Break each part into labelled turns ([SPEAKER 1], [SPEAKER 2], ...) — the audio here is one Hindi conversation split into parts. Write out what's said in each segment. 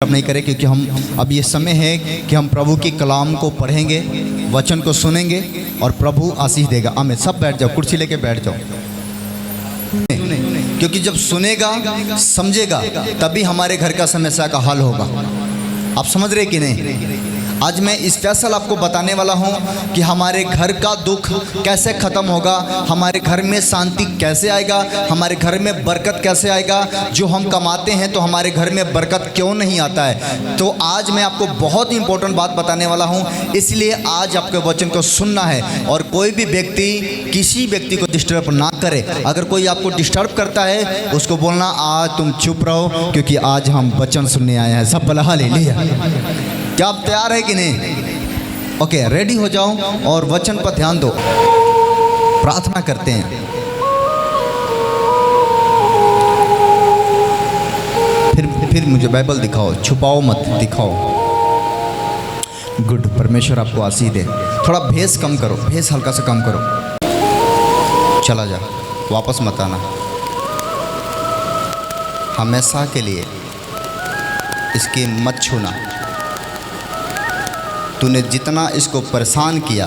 [SPEAKER 1] नहीं करें, क्योंकि हम अब ये समय है कि हम प्रभु की कलाम को पढ़ेंगे, वचन को सुनेंगे और प्रभु आशीष देगा। आमीन। सब बैठ जाओ, कुर्सी लेके बैठ जाओ, क्योंकि जब सुनेगा समझेगा तभी हमारे घर का समस्या का हल होगा। आप समझ रहे कि नहीं? आज मैं स्पेशल आपको बताने वाला हूं कि हमारे घर का दुख कैसे ख़त्म होगा, हमारे घर में शांति कैसे आएगा, हमारे घर में बरकत कैसे आएगा। जो हम कमाते हैं तो हमारे घर में बरकत क्यों नहीं आता है। तो आज मैं आपको बहुत इंपॉर्टेंट बात बताने वाला हूं, इसलिए आज आपके वचन को सुनना है। और कोई भी व्यक्ति किसी व्यक्ति को डिस्टर्ब ना करे। अगर कोई आपको डिस्टर्ब करता है उसको बोलना आज तुम चुप रहो, क्योंकि आज हम वचन सुनने आए हैं। सब बोला हालेलुया। क्या आप तैयार है कि नहीं? ओके, रेडी हो जाओ और वचन पर ध्यान दो। प्रार्थना करते हैं। फिर मुझे बाइबल दिखाओ, छुपाओ मत, दिखाओ। गुड। परमेश्वर आपको आशीष दे। थोड़ा भेस कम करो, भेस हल्का सा कम करो। चला जा, वापस मत आना। हमेशा के लिए इसकी मत छूना। तूने जितना इसको परेशान किया,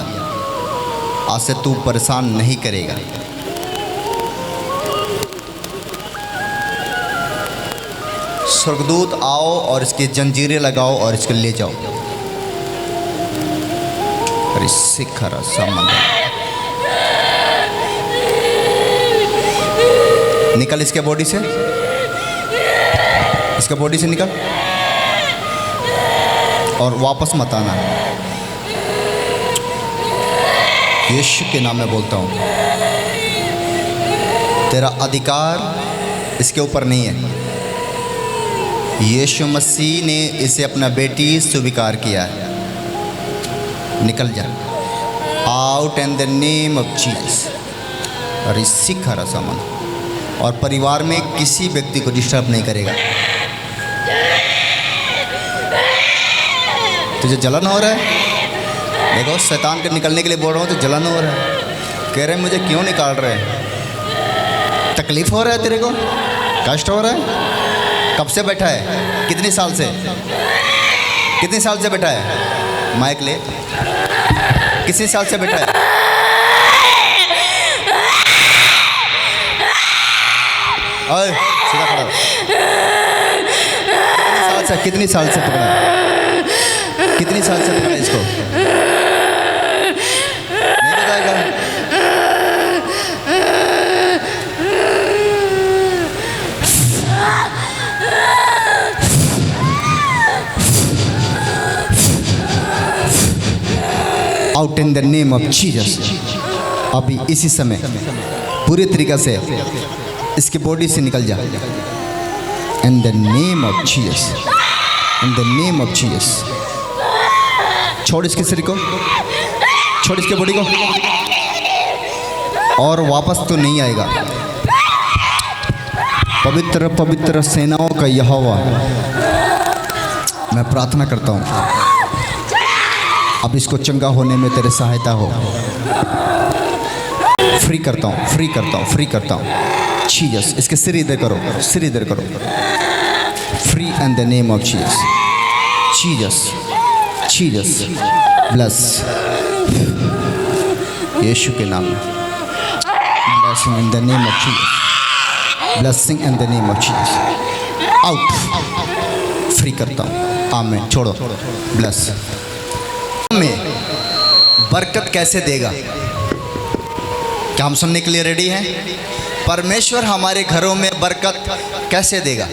[SPEAKER 1] आज से तू परेशान नहीं करेगा। स्वर्गदूत आओ और इसकी जंजीरें लगाओ और इसको ले जाओ। अरे शिखर निकल इसके बॉडी से, इसके बॉडी से निकल और वापस मत आना। यीशु के नाम में बोलता हूँ, तेरा अधिकार इसके ऊपर नहीं है। यीशु मसीह ने इसे अपना बेटी स्वीकार किया है। निकल जा, out in the name of Jesus. और इसी खरा सामान और परिवार में किसी व्यक्ति को डिस्टर्ब नहीं करेगा। तुझे जलन हो रहा है? देखो, शैतान के निकलने के लिए बोल रहा हूँ तो जलन हो रहा है। कह रहे हैं मुझे क्यों निकाल रहे हैं? तकलीफ हो रहा है तेरे को? कष्ट हो रहा है? कब से बैठा है? कितने साल से? कितने साल से बैठा है? माइक ले। कितने साल से बैठा है? ओए, सीधा खड़ा हो। कितनी साल से पकड़ा है? कितनी साल से पकड़ा इसको? नहीं बताएगा? Out in the name of Jesus. अभी इसी समय पूरी तरीके से इसके बॉडी से निकल जा। इन the name of Jesus, in the name of Jesus. छोड़ इसके शरीर को, छोड़ इसके बॉडी को, और वापस तो नहीं आएगा। पवित्र पवित्र सेनाओं का यहोवा, मैं प्रार्थना करता हूँ अब इसको चंगा होने में तेरे सहायता हो। फ्री करता हूँ, फ्री करता हूँ, फ्री करता हूँ। जीसस, इसके सिर इधर करो, सिर इधर करो। Free in the name of Jesus. Jesus, Jesus bless. Yeshu के नाम में blessing in the name of Jesus, blessing in the name of Jesus. Out, free करता हूँ। आमीन। छोड़ो, ब्लेस। में बरकत कैसे देगा? क्या हम सुनने के लिए रेडी हैं? परमेश्वर हमारे घरों में बरकत कैसे देगा?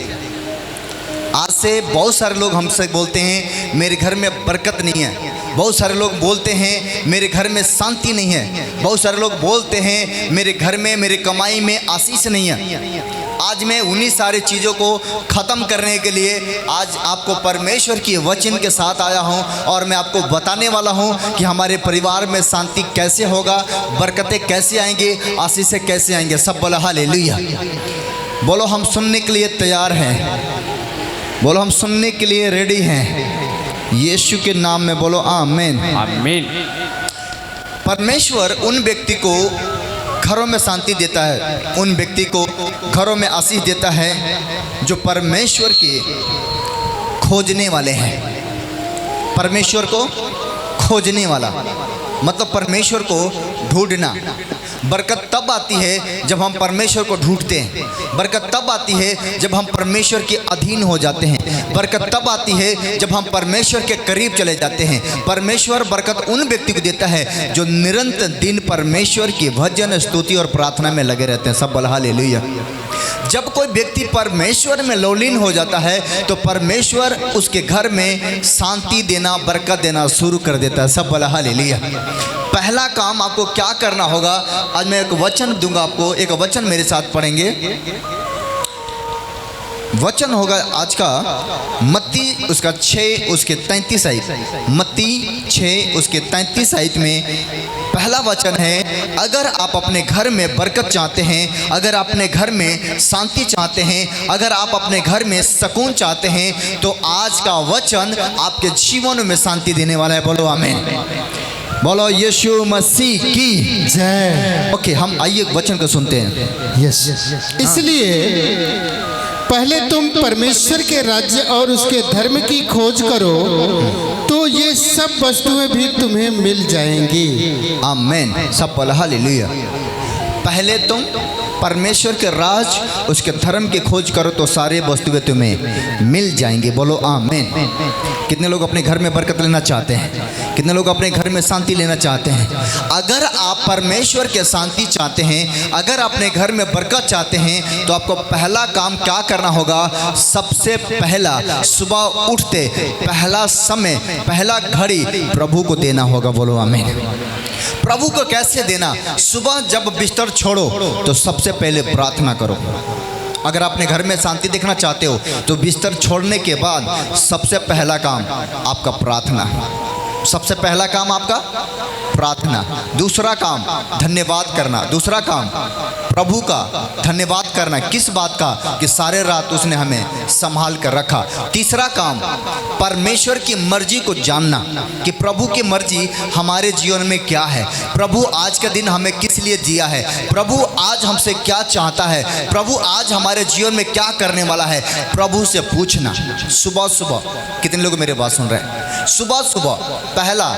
[SPEAKER 1] आज से बहुत सारे लोग हमसे बोलते हैं मेरे घर में बरकत नहीं है। बहुत सारे लोग बोलते हैं मेरे घर में शांति नहीं है। बहुत सारे लोग बोलते हैं मेरे घर में, मेरे कमाई में आशीष नहीं है। आज मैं उन्हीं सारी चीज़ों को ख़त्म करने के लिए आज आपको परमेश्वर की वचन के साथ आया हूं, और मैं आपको बताने वाला हूं कि हमारे परिवार में शांति कैसे होगा, बरकतें कैसे आएंगे, आशीषें कैसे आएंगे। सब बोला हालेलुया। बोलो हम सुनने के लिए तैयार हैं। बोलो हम सुनने के लिए रेडी हैं। यीशु के नाम में बोलो आमीन।
[SPEAKER 2] आमीन।
[SPEAKER 1] परमेश्वर उन व्यक्ति को घरों में शांति देता है, उन व्यक्ति को घरों में आशीष देता है जो परमेश्वर के खोजने वाले हैं। परमेश्वर को खोजने वाला मतलब परमेश्वर को ढूंढना। बरकत तब आती है जब हम परमेश्वर को ढूंढते हैं। बरकत तब आती है जब हम परमेश्वर के अधीन हो जाते हैं। बरकत तब आती है जब हम परमेश्वर के करीब चले जाते हैं। परमेश्वर बरकत उन व्यक्ति को देता है जो निरंतर दिन परमेश्वर की भजन, स्तुति और प्रार्थना में लगे रहते हैं। सब बोल हालेलुया। जब कोई व्यक्ति परमेश्वर में लौलीन हो जाता है तो परमेश्वर उसके घर में शांति देना, बरकत देना शुरू कर देता है। सब बोल हालेलुया। पहला काम आपको क्या करना होगा, आज मैं एक वचन दूंगा आपको, एक वचन मेरे साथ पढ़ेंगे। वचन होगा आज का मत्ती उसका 6 उसके 33 आयत। मत्ती 6 उसके 33 आयत में पहला वचन है, अगर आप अपने घर में बरकत चाहते हैं, अगर अपने घर में शांति चाहते हैं, अगर आप अपने घर में सुकून चाहते हैं तो आज का वचन आपके जीवन में शांति देने वाला है। बोलो आमीन। बोलो यीशु मसीह की जय। ओके, हम आइए वचन को सुनते हैं।
[SPEAKER 2] यस, इसलिए पहले तुम परमेश्वर के राज्य और उसके धर्म की खोज करो तो ये सब वस्तुएं भी तुम्हें मिल जाएंगी।
[SPEAKER 1] आमीन। सब बोलो हालेलुया। पहले तुम परमेश्वर के राज, उसके धर्म की खोज करो तो सारे वस्तुएं तुम्हें मिल जाएंगे। बोलो आमीन। कितने लोग अपने घर में बरकत लेना चाहते हैं? कितने लोग अपने घर में शांति लेना चाहते हैं? अगर आप परमेश्वर के शांति चाहते हैं, अगर अपने घर में बरकत चाहते हैं तो आपको पहला काम क्या करना होगा? सबसे पहला सुबह उठते पहला समय, पहला घड़ी प्रभु को देना होगा। बोलो आमीन। प्रभु को कैसे देना? सुबह जब बिस्तर छोड़ो तो सबसे पहले प्रार्थना करो। अगर अपने घर में शांति देखना चाहते हो तो बिस्तर छोड़ने के बाद सबसे पहला काम आपका प्रार्थना। सबसे पहला काम आपका प्रार्थना। दूसरा काम धन्यवाद करना। दूसरा काम प्रभु का धन्यवाद करना। किस बात का? कि सारे रात उसने हमें संभाल कर रखा। तीसरा काम परमेश्वर की मर्जी को जानना कि प्रभु की मर्जी हमारे जीवन में क्या है। प्रभु आज का दिन हमें किस लिए जिया है, प्रभु आज हमसे क्या चाहता है, प्रभु आज हमारे जीवन में क्या करने वाला है, प्रभु से पूछना। सुबह सुबह कितने लोग मेरे बात सुन रहे हैं? सुबह सुबह पहला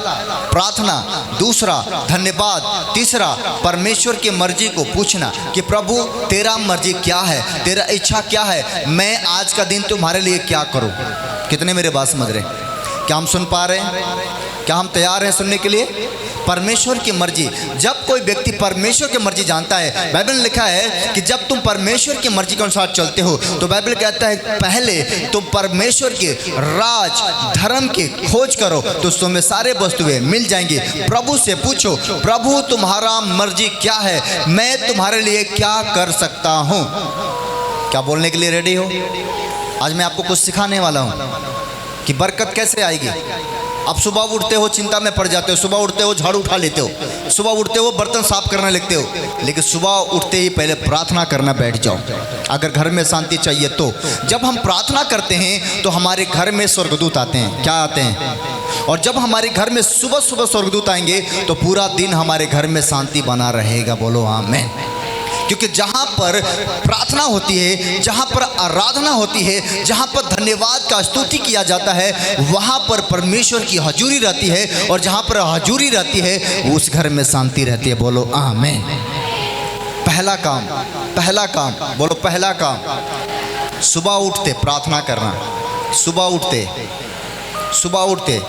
[SPEAKER 1] प्रार्थना, दूसरा धन्यवाद, तीसरा परमेश्वर की मर्जी को पूछना कि प्रभु तेरा मर्जी क्या है, तेरा इच्छा क्या है, मैं आज का दिन तुम्हारे लिए क्या करूं। कितने मेरे बात समझ रहे हैं? क्या हम सुन पा रहे हैं? क्या हम तैयार हैं सुनने के लिए? परमेश्वर की मर्जी। जब कोई व्यक्ति परमेश्वर की मर्जी जानता है, बाइबल में लिखा है कि जब तुम परमेश्वर की मर्जी के अनुसार चलते हो तो बाइबल कहता है पहले तुम परमेश्वर के राज धर्म की खोज करो तो तुम्हें सारे वस्तुएं मिल जाएंगी। प्रभु से पूछो, प्रभु तुम्हारा मर्जी क्या है, मैं तुम्हारे लिए क्या कर सकता हूँ। क्या बोलने के लिए रेडी हो? आज मैं आपको कुछ सिखाने वाला हूँ कि बरकत कैसे आएगी। अब सुबह उठते हो चिंता में पड़ जाते हो, सुबह उठते हो झाड़ू उठा लेते हो, सुबह उठते हो बर्तन साफ करने लगते हो, लेकिन सुबह उठते ही पहले प्रार्थना करना बैठ जाओ अगर घर में शांति चाहिए तो। जब हम प्रार्थना करते हैं तो हमारे घर में स्वर्गदूत आते हैं। क्या आते हैं? और जब हमारे घर में सुबह सुबह स्वर्गदूत आएंगे तो पूरा दिन हमारे घर में शांति बना रहेगा। बोलो आमीन। क्योंकि जहाँ पर प्रार्थना होती है, जहाँ पर आराधना होती है, जहाँ पर धन्यवाद का स्तुति किया जाता है, वहाँ पर परमेश्वर की हजूरी रहती है, और जहाँ पर हजूरी रहती है उस घर में शांति रहती है। बोलो आमीन। पहला काम, पहला काम, बोलो पहला काम सुबह उठते प्रार्थना करना। सुबह उठते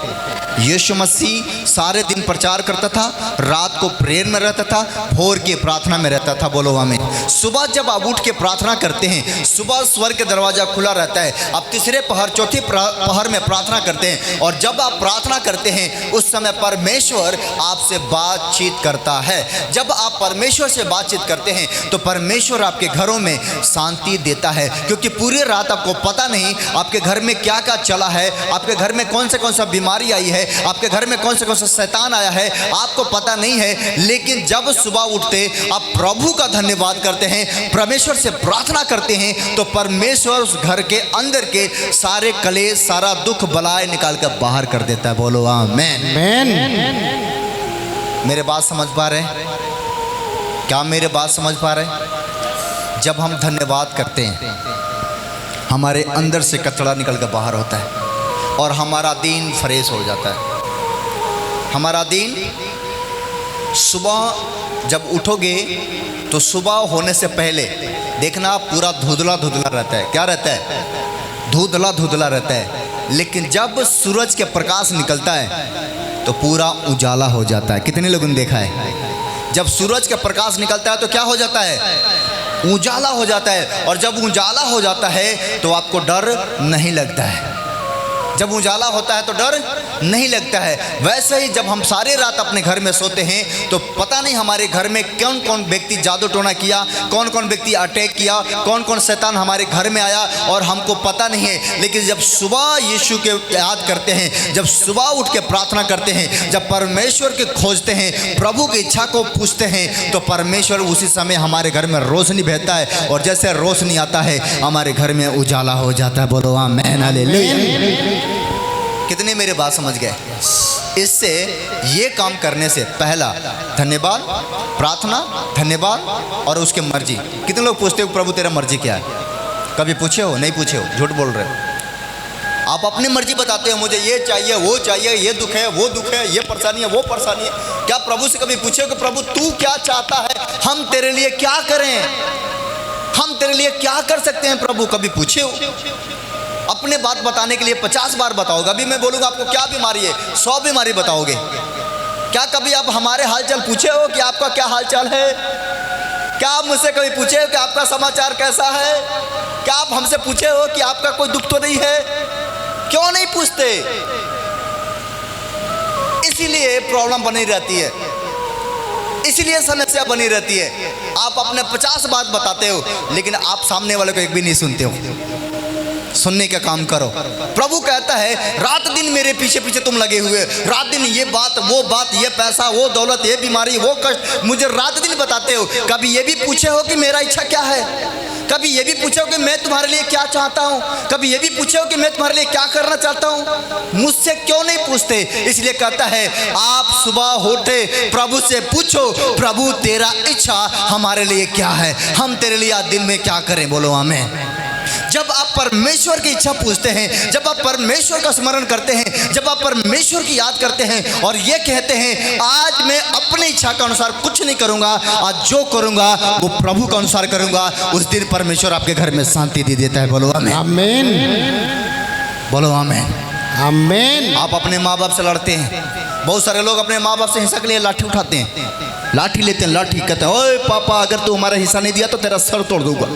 [SPEAKER 1] यीशु मसीह सारे दिन प्रचार करता था, रात को प्रेयर में रहता था, भोर के प्रार्थना में रहता था। बोलो आमीन। सुबह जब आप उठ के प्रार्थना करते हैं, सुबह स्वर्ग का दरवाजा खुला रहता है। आप तीसरे पहर चौथे पहर में प्रार्थना करते हैं, और जब आप प्रार्थना करते हैं उस समय परमेश्वर आपसे बातचीत करता है। जब आप परमेश्वर से बातचीत करते हैं तो परमेश्वर आपके घरों में शांति देता है, क्योंकि पूरी रात आपको पता नहीं आपके घर में क्या क्या चला है, आपके घर में कौन सा बीमारी आई है, आपके घर में कौन सा शैतान आया है, आपको पता नहीं है। लेकिन जब सुबह उठते आप प्रभु का धन्यवाद करते हैं, परमेश्वर से प्रार्थना करते हैं, तो परमेश्वर उस घर के अंदर के सारे कलेश, सारा दुख बलाए निकाल कर बाहर कर देता है। बोलो आमीन। मेरे बात समझ पा रहे हैं? क्या मेरे बात समझ पा रहे हैं? जब हम धन्यवाद करते हैं हमारे अंदर से कचरा निकल कर बाहर होता है। और हमारा दिन फ्रेश हो जाता है। हमारा दिन सुबह जब उठोगे तो सुबह होने से पहले देखना पूरा धुंधला धुंधला रहता है। क्या रहता है? धुंधला धुंधला रहता है। लेकिन जब सूरज के प्रकाश निकलता है तो पूरा उजाला हो जाता है। कितने लोगों ने देखा है? जब सूरज का प्रकाश निकलता है तो क्या हो जाता है? उजाला हो जाता है। और जब उजाला हो जाता है तो आपको डर नहीं लगता है। जब उजाला होता है तो डर नहीं लगता है। वैसे ही जब हम सारे रात अपने घर में सोते हैं तो पता नहीं हमारे घर में कौन कौन व्यक्ति जादू टोना किया, कौन कौन व्यक्ति अटैक किया, कौन कौन शैतान हमारे घर में आया और हमको पता नहीं है। लेकिन जब सुबह यीशु के याद करते हैं, जब सुबह उठ के प्रार्थना करते हैं, जब परमेश्वर के खोजते हैं, प्रभु की इच्छा को पूछते हैं, तो परमेश्वर उसी समय हमारे घर में रोशनी भेजता है। और जैसे रोशनी आता है हमारे घर में उजाला हो जाता है। बोलो आमीन हालेलुया। कितने मेरे बात समझ गए? इससे ये काम करने से पहला धन्यवाद, प्रार्थना, धन्यवाद और उसके मर्जी। कितने लोग पूछते हो प्रभु तेरा मर्जी क्या है? कभी पूछे हो? नहीं पूछे हो, झूठ बोल रहे हो। आप अपनी मर्जी बताते हो, मुझे ये चाहिए, वो चाहिए, ये दुख है, वो दुख है, ये परेशानी है, वो परेशानी है। क्या प्रभु से कभी पूछे हो कि प्रभु तू क्या चाहता है, हम तेरे लिए क्या करें, हम तेरे लिए क्या कर सकते हैं प्रभु? कभी पूछे हो? अपने बात बताने के लिए 50 बार बताओगे। अभी मैं बोलूँगा आपको क्या बीमारी है, 100 बीमारी बताओगे। क्या कभी आप हमारे हालचाल पूछे हो कि आपका क्या हालचाल है? क्या आप मुझसे कभी पूछे हो कि आपका समाचार कैसा है? क्या आप हमसे पूछे हो कि आपका कोई दुख तो नहीं है? क्यों नहीं पूछते? इसीलिए प्रॉब्लम बनी रहती है, इसलिए समस्या बनी रहती है। आप अपने 50 बात बताते हो लेकिन आप सामने वाले को एक भी नहीं सुनते हो। सुनने का काम करो। प्रभु कहता है रात दिन मेरे पीछे पीछे तुम लगे हुए, रात दिन ये बात, वो बात, ये पैसा, वो दौलत, ये बीमारी, वो कष्ट, मुझे रात दिन बताते हो। कभी ये भी पूछे हो कि मेरा इच्छा क्या है? कभी ये भी पूछे हो कि मैं तुम्हारे लिए क्या चाहता हूँ? कभी ये भी पूछे हो कि मैं तुम्हारे लिए क्या करना चाहता हूँ? मुझसे क्यों नहीं पूछते? इसलिए कहता है आप सुबह उठे प्रभु से पूछो, प्रभु तेरा इच्छा हमारे लिए क्या है, हम तेरे लिए आज दिन में क्या करें? बोलो आमीन। जब आप परमेश्वर की इच्छा पूछते हैं, जब आप परमेश्वर का स्मरण करते हैं, जब आप परमेश्वर की याद करते हैं और ये कहते हैं आज मैं अपनी इच्छा के अनुसार कुछ नहीं करूंगा, आज जो करूंगा वो प्रभु के अनुसार करूंगा, उस दिन परमेश्वर आपके घर में शांति दे देता है। बोलो आमीन। आमीन। बोलो आमीन। आमीन। आप अपने माँ बाप से लड़ते हैं, बहुत सारे लोग अपने माँ बाप से हिस्सा के लिए लाठी उठाते हैं, लाठी लेते हैं, लाठी कहते हैं ओए पापा अगर तू हमारा हिस्सा नहीं दिया तो तेरा सर तोड़ दूंगा।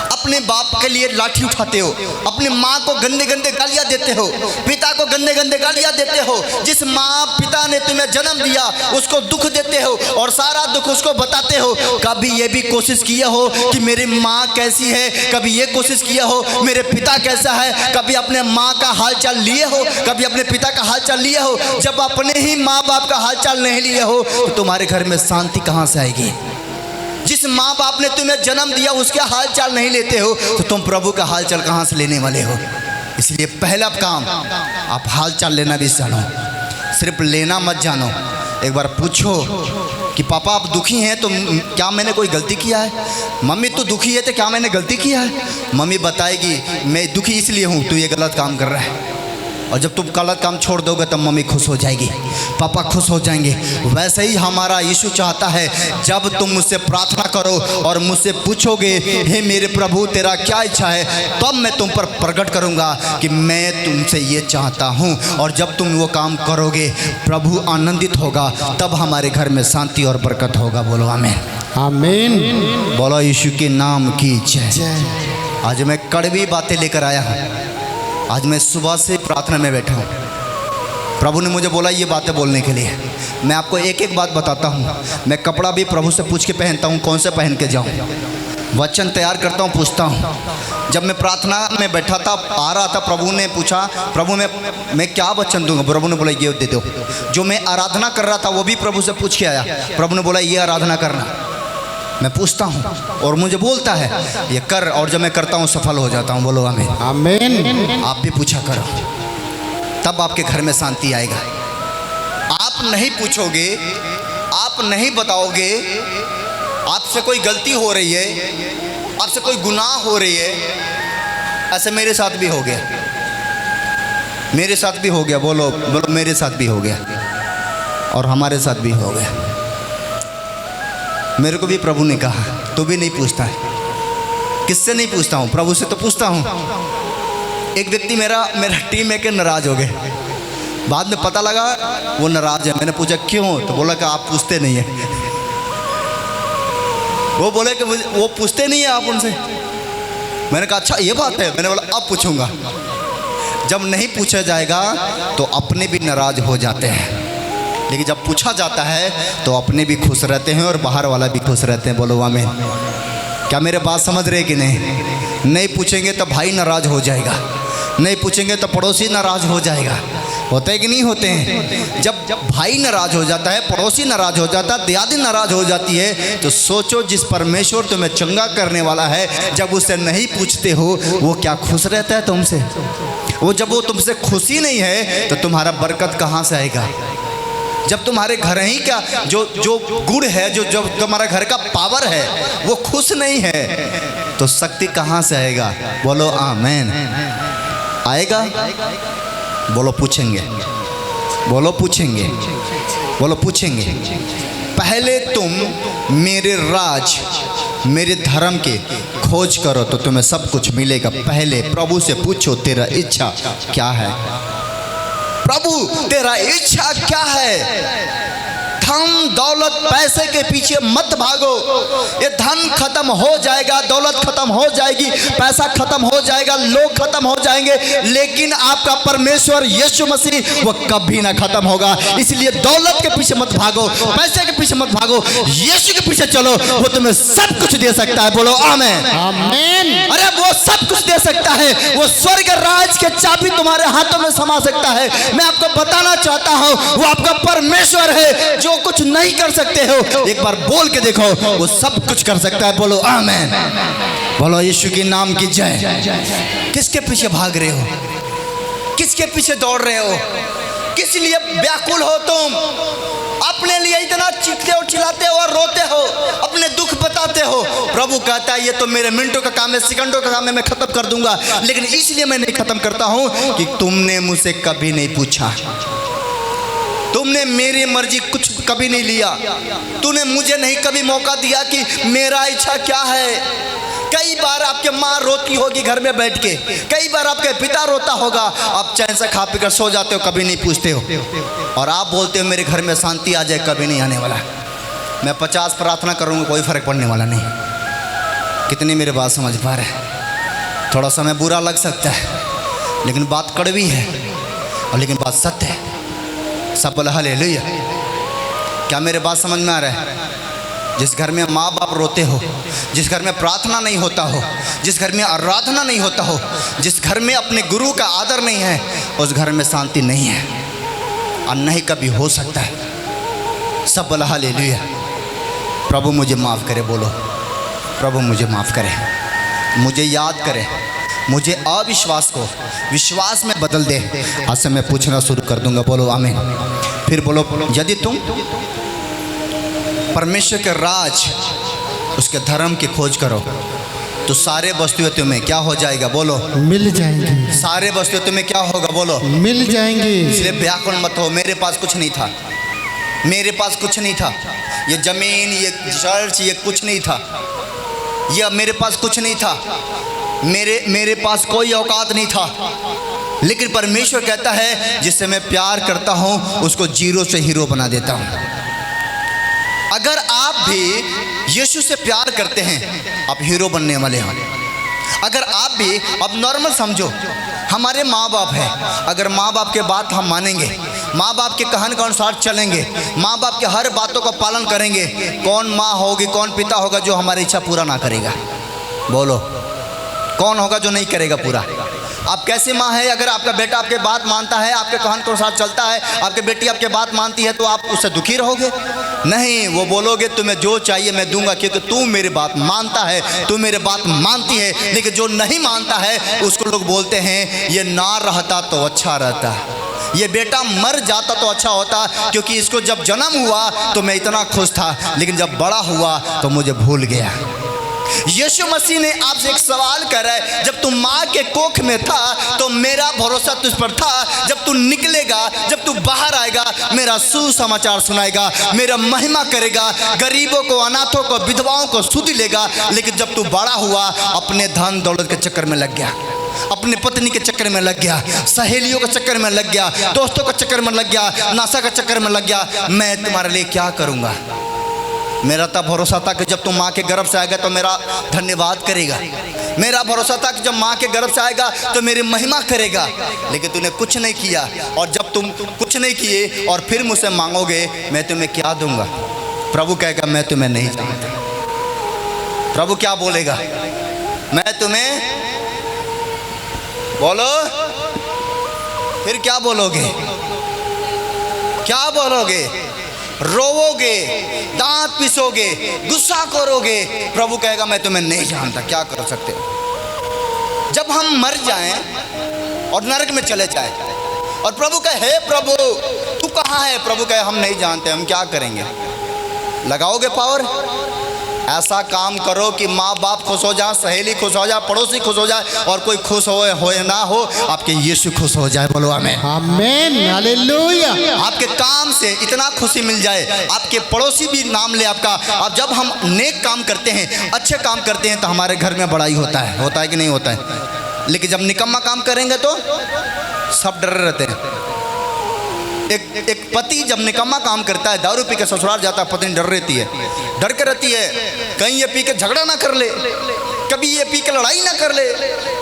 [SPEAKER 1] अपने बाप के लिए लाठी उठाते हो, अपनी माँ को गंदे गंदे गालियाँ देते हो, पिता को गंदे गंदे गालियाँ देते हो। जिस माँ पिता ने तुम्हें जन्म दिया उसको दुख देते हो और सारा दुख उसको बताते हो। कभी ये भी कोशिश किया हो कि मेरी माँ कैसी है? कभी ये कोशिश किया हो मेरे पिता कैसा है? कभी अपने माँ का हालचाल लिए हो? कभी अपने पिता का हालचाल लिए हो? जब अपने ही माँ बाप का हालचाल नहीं लिए हो तो तुम्हारे घर में शांति कहाँ से आएगी? जिस माँ बाप ने तुम्हें जन्म दिया उसके हाल चाल नहीं लेते हो तो तुम प्रभु का हाल चाल कहाँ से लेने वाले हो? इसलिए पहला काम आप हाल चाल लेना भी जानो, सिर्फ लेना मत जानो। एक बार पूछो कि पापा आप दुखी हैं तो क्या मैंने कोई गलती किया है? मम्मी तू दुखी है तो क्या मैंने गलती किया है? मम्मी बताएगी मैं दुखी इसलिए हूँ, तू ये गलत काम कर रहा है। और जब तुम गलत काम छोड़ दोगे तब मम्मी खुश हो जाएगी, पापा खुश हो जाएंगे। वैसे ही हमारा यीशु चाहता है जब तुम मुझसे प्रार्थना करो और मुझसे पूछोगे हे मेरे प्रभु तेरा क्या इच्छा है, तब मैं तुम पर प्रकट करूंगा कि मैं तुमसे ये चाहता हूँ। और जब तुम वो काम करोगे प्रभु आनंदित होगा, तब हमारे घर में शांति और बरकत होगा। बोलो आमीन। आमीन। बोलो यीशु के नाम की जय। आज मैं कड़वी बातें लेकर आया हूँ। आज मैं सुबह से प्रार्थना में बैठा हूँ, प्रभु ने मुझे बोला ये बातें बोलने के लिए। मैं आपको एक एक बात बताता हूँ। मैं कपड़ा भी प्रभु से पूछ के पहनता हूँ कौन से पहन के जाऊँ, वचन तैयार करता हूँ, पूछता हूँ। जब मैं प्रार्थना में बैठा था आ रहा था, प्रभु ने पूछा प्रभु मैं क्या वचन दूँगा? प्रभु ने बोला ये दे दो। जो मैं आराधना कर रहा था वो भी प्रभु से पूछ के आया, प्रभु ने बोला ये आराधना करना। मैं पूछता हूँ और मुझे बोलता है ये कर, और जब मैं करता हूँ सफल हो जाता हूँ। बोलो आमीन। आमीन। आप भी पूछा करो, तब आपके घर में शांति आएगा। आप नहीं पूछोगे, आप नहीं बताओगे, आपसे कोई गलती हो रही है, आपसे कोई गुनाह हो रही है। ऐसे मेरे साथ भी हो गया। मेरे साथ भी हो गया, बोलो बोलो, मेरे साथ भी हो गया और हमारे साथ भी हो गया। मेरे को भी प्रभु ने कहा तू भी नहीं पूछता है। किससे नहीं पूछता हूँ? प्रभु से तो पूछता हूँ। एक व्यक्ति मेरा टीम में के नाराज हो गए, बाद में पता लगा वो नाराज है। मैंने पूछा क्यों? तो बोला कि आप पूछते नहीं है। वो बोले कि वो पूछते नहीं है आप उनसे। मैंने कहा अच्छा ये बात है। मैंने बोला अब पूछूंगा। जब नहीं पूछा जाएगा तो अपने भी नाराज हो जाते हैं, लेकिन जब पूछा जाता है तो अपने भी खुश रहते हैं और बाहर वाला भी खुश रहते हैं। बोलो आमीन। क्या मेरे बात समझ रहे कि नहीं? नहीं पूछेंगे तो भाई नाराज हो जाएगा, नहीं पूछेंगे तो पड़ोसी नाराज हो जाएगा। होते हैं कि नहीं होते हैं? जब भाई नाराज हो जाता है, पड़ोसी नाराज हो जाता है, दियादी नाराज हो जाती है, तो सोचो जिस परमेश्वर तुम्हें चंगा करने वाला है, जब उसे नहीं पूछते हो वो क्या खुश रहता है तुमसे? वो जब वो तुमसे खुशी नहीं है तो तुम्हारा बरकत कहाँ से आएगा? जब तुम्हारे घर ही का जो गुण है, जो तुम्हारा घर का पावर है वो खुश नहीं है तो शक्ति कहाँ से आएगा? बोलो आमीन। आएगा? बोलो पूछेंगे, बोलो पूछेंगे, बोलो पूछेंगे। पहले तुम मेरे राज, मेरे धर्म के खोज करो तो तुम्हें सब कुछ मिलेगा। पहले प्रभु से पूछो तेरा इच्छा क्या है? प्रभु तेरा इच्छा क्या है? धन दौलत पैसे के पीछे मत भागो। ये धन खत्म हो जाएगा, दौलत खत्म हो जाएगी, पैसा खत्म हो जाएगा, लोग खत्म हो जाएंगे, लेकिन आपका परमेश्वर यीशु मसीह वो कभी ना खत्म होगा। इसलिए दौलत के पीछे मत भागो, पैसे के पीछे मत भागो, यीशु के पीछे चलो। वो तुम्हें सब कुछ दे सकता है। बोलो आमीन।
[SPEAKER 2] आमीन।
[SPEAKER 1] अरे वो सब कुछ दे सकता है। वो स्वर्ग राज के चाबी तुम्हारे हाथों में समा सकता है। मैं आपको बताना चाहता हूँ वो आपका परमेश्वर है जो कुछ नहीं कर सकते हो। एक बार बोल के देखो, वो सब कुछ कर सकता है। बोलो आमीन। बोलो यीशु के नाम की जय। किसके पीछे भाग रहे हो? किसके पीछे दौड़ रहे हो? किस लिए व्याकुल हो तुम? अपने लिए इतना चीखते और चिल्लाते हो और रोते हो, अपने दुख बताते हो। प्रभु कहता है ये तो मेरे मिनटों का काम है, सेकंडों का काम है, मैं खत्म कर दूंगा। लेकिन इसलिए मैं नहीं खत्म करता हूं कि तुमने मुझसे कभी नहीं पूछा, तुमने मेरी मर्जी कुछ कभी नहीं लिया, तूने मुझे नहीं कभी मौका दिया कि मेरा इच्छा क्या है। कई बार आपके माँ रोती होगी घर में बैठ के, कई बार आपके पिता रोता होगा, आप चैन से खा पी कर सो जाते हो, कभी नहीं पूछते हो। और आप बोलते हो मेरे घर में शांति आ जाए, कभी नहीं आने वाला। मैं 50 प्रार्थना करूँगा, कोई फर्क पड़ने वाला नहीं। कितनी मेरी बात समझ पा रहे? थोड़ा समय बुरा लग सकता है लेकिन बात कड़वी है, और लेकिन बात सत्य है। सब बोला हालेलुया। क्या मेरे बात समझ में आ रहा है? जिस घर में माँ बाप रोते हो, जिस घर में प्रार्थना नहीं होता हो, जिस घर में आराधना नहीं होता हो, जिस घर में अपने गुरु का आदर नहीं है, उस घर में शांति नहीं है और नहीं कभी हो सकता है। सब बोला हालेलुया। प्रभु मुझे माफ़ करे। बोलो प्रभु मुझे माफ़ करे, मुझे याद करे, मुझे अविश्वास को विश्वास में बदल दे। आज से मैं पूछना शुरू कर दूंगा। बोलो आमीन। फिर बोलो यदि तुम परमेश्वर के राज, उसके धर्म की खोज करो तो सारे वस्तुएं तुम्हें क्या हो जाएगा? बोलो
[SPEAKER 2] मिल जाएंगी।
[SPEAKER 1] सारे वस्तुएं तुम्हें क्या होगा? बोलो
[SPEAKER 2] मिल जाएंगी।
[SPEAKER 1] इसलिए व्याकुल मत हो। मेरे पास कुछ नहीं था, मेरे पास कुछ नहीं था, ये जमीन, ये चर्च, ये कुछ नहीं था, ये मेरे पास कुछ नहीं था, मेरे पास कोई औकात नहीं था। लेकिन परमेश्वर कहता है जिससे मैं प्यार करता हूँ उसको जीरो से हीरो बना देता हूँ। अगर आप भी यीशु से प्यार करते हैं आप हीरो बनने वाले हो। अगर आप भी, अब नॉर्मल समझो, हमारे माँ बाप है, अगर माँ बाप के बात हम मानेंगे, माँ बाप के कहने के अनुसार चलेंगे, माँ बाप के हर बातों का पालन करेंगे, कौन माँ होगी, कौन पिता होगा जो हमारी इच्छा पूरा ना करेगा? बोलो कौन होगा जो नहीं करेगा पूरा? आप कैसे माँ है? अगर आपका बेटा आपके बात मानता है, आपके कहने के अनुसार चलता है, आपकी बेटी आपके बात मानती है, तो आप उससे दुखी रहोगे? नहीं, वो बोलोगे तुम्हें जो चाहिए मैं दूंगा, क्योंकि तू मेरी बात मानता है, तू मेरी बात मानती है। लेकिन जो नहीं मानता है उसको लोग बोलते हैं ये ना रहता तो अच्छा रहता, ये बेटा मर जाता तो अच्छा होता, क्योंकि इसको जब जन्म हुआ तो मैं इतना खुश था, लेकिन जब बड़ा हुआ तो मुझे भूल गया। यीशु मसीह ने आपसे एक सवाल करा है, जब तू माँ के कोख में था तो मेरा भरोसा तुझ पर था, जब तू निकलेगा, जब तू बाहर आएगा, मेरा सुसमाचार सुनाएगा, मेरा महिमा करेगा, गरीबों को, अनाथों को, विधवाओं को सुधि लेगा। लेकिन जब तू बड़ा हुआ, अपने धन दौलत के चक्कर में लग गया, अपनी पत्नी के चक्कर में लग गया, सहेलियों के चक्कर में लग गया, दोस्तों के चक्कर में लग गया, नशा के चक्कर में लग गया, मैं तुम्हारे लिए क्या करूँगा। मेरा तो भरोसा था कि जब तुम माँ के गर्भ से आएगा तो मेरा धन्यवाद करेगा, मेरा भरोसा था कि जब माँ के गर्भ से आएगा तो मेरी महिमा करेगा। लेकिन तूने कुछ नहीं किया, और जब तुम कुछ नहीं किए और फिर मुझसे मांगोगे, मैं तुम्हें क्या दूंगा। प्रभु कहेगा मैं तुम्हें नहीं जानता। प्रभु क्या बोलेगा, मैं तुम्हें, बोलो फिर क्या बोलोगे, क्या बोलोगे, रोवोगे, दांत पिसोगे, गुस्सा करोगे। प्रभु कहेगा मैं तुम्हें नहीं जानता, क्या कर सकते हो। जब हम मर जाएं और नरक में चले जाएं और प्रभु कहे हे प्रभु तू कहाँ है, प्रभु कहे हम नहीं जानते, हम क्या करेंगे। लगाओगे पावर, ऐसा काम करो कि माँ बाप खुश हो जाए, सहेली खुश हो जाए, पड़ोसी खुश हो जाए, और कोई खुश हो या ना हो, आपके यीशु खुश हो जाए। बोलो आमीन,
[SPEAKER 2] आमीन, हालेलुया।
[SPEAKER 1] आपके काम से इतना खुशी मिल जाए, आपके पड़ोसी भी नाम ले आपका। अब जब हम नेक काम करते हैं, अच्छे काम करते हैं, तो हमारे घर में बड़ाई होता है कि नहीं होता है। लेकिन जब निकम्मा काम करेंगे तो सब डर रहते हैं। एक पति जब निकम्मा काम करता है, दारू पी के ससुराल जाता है, पत्नी डर रहती है, डर के रहती है कहीं ये पी के झगड़ा ना कर ले, कभी ये पी के लड़ाई ना कर ले,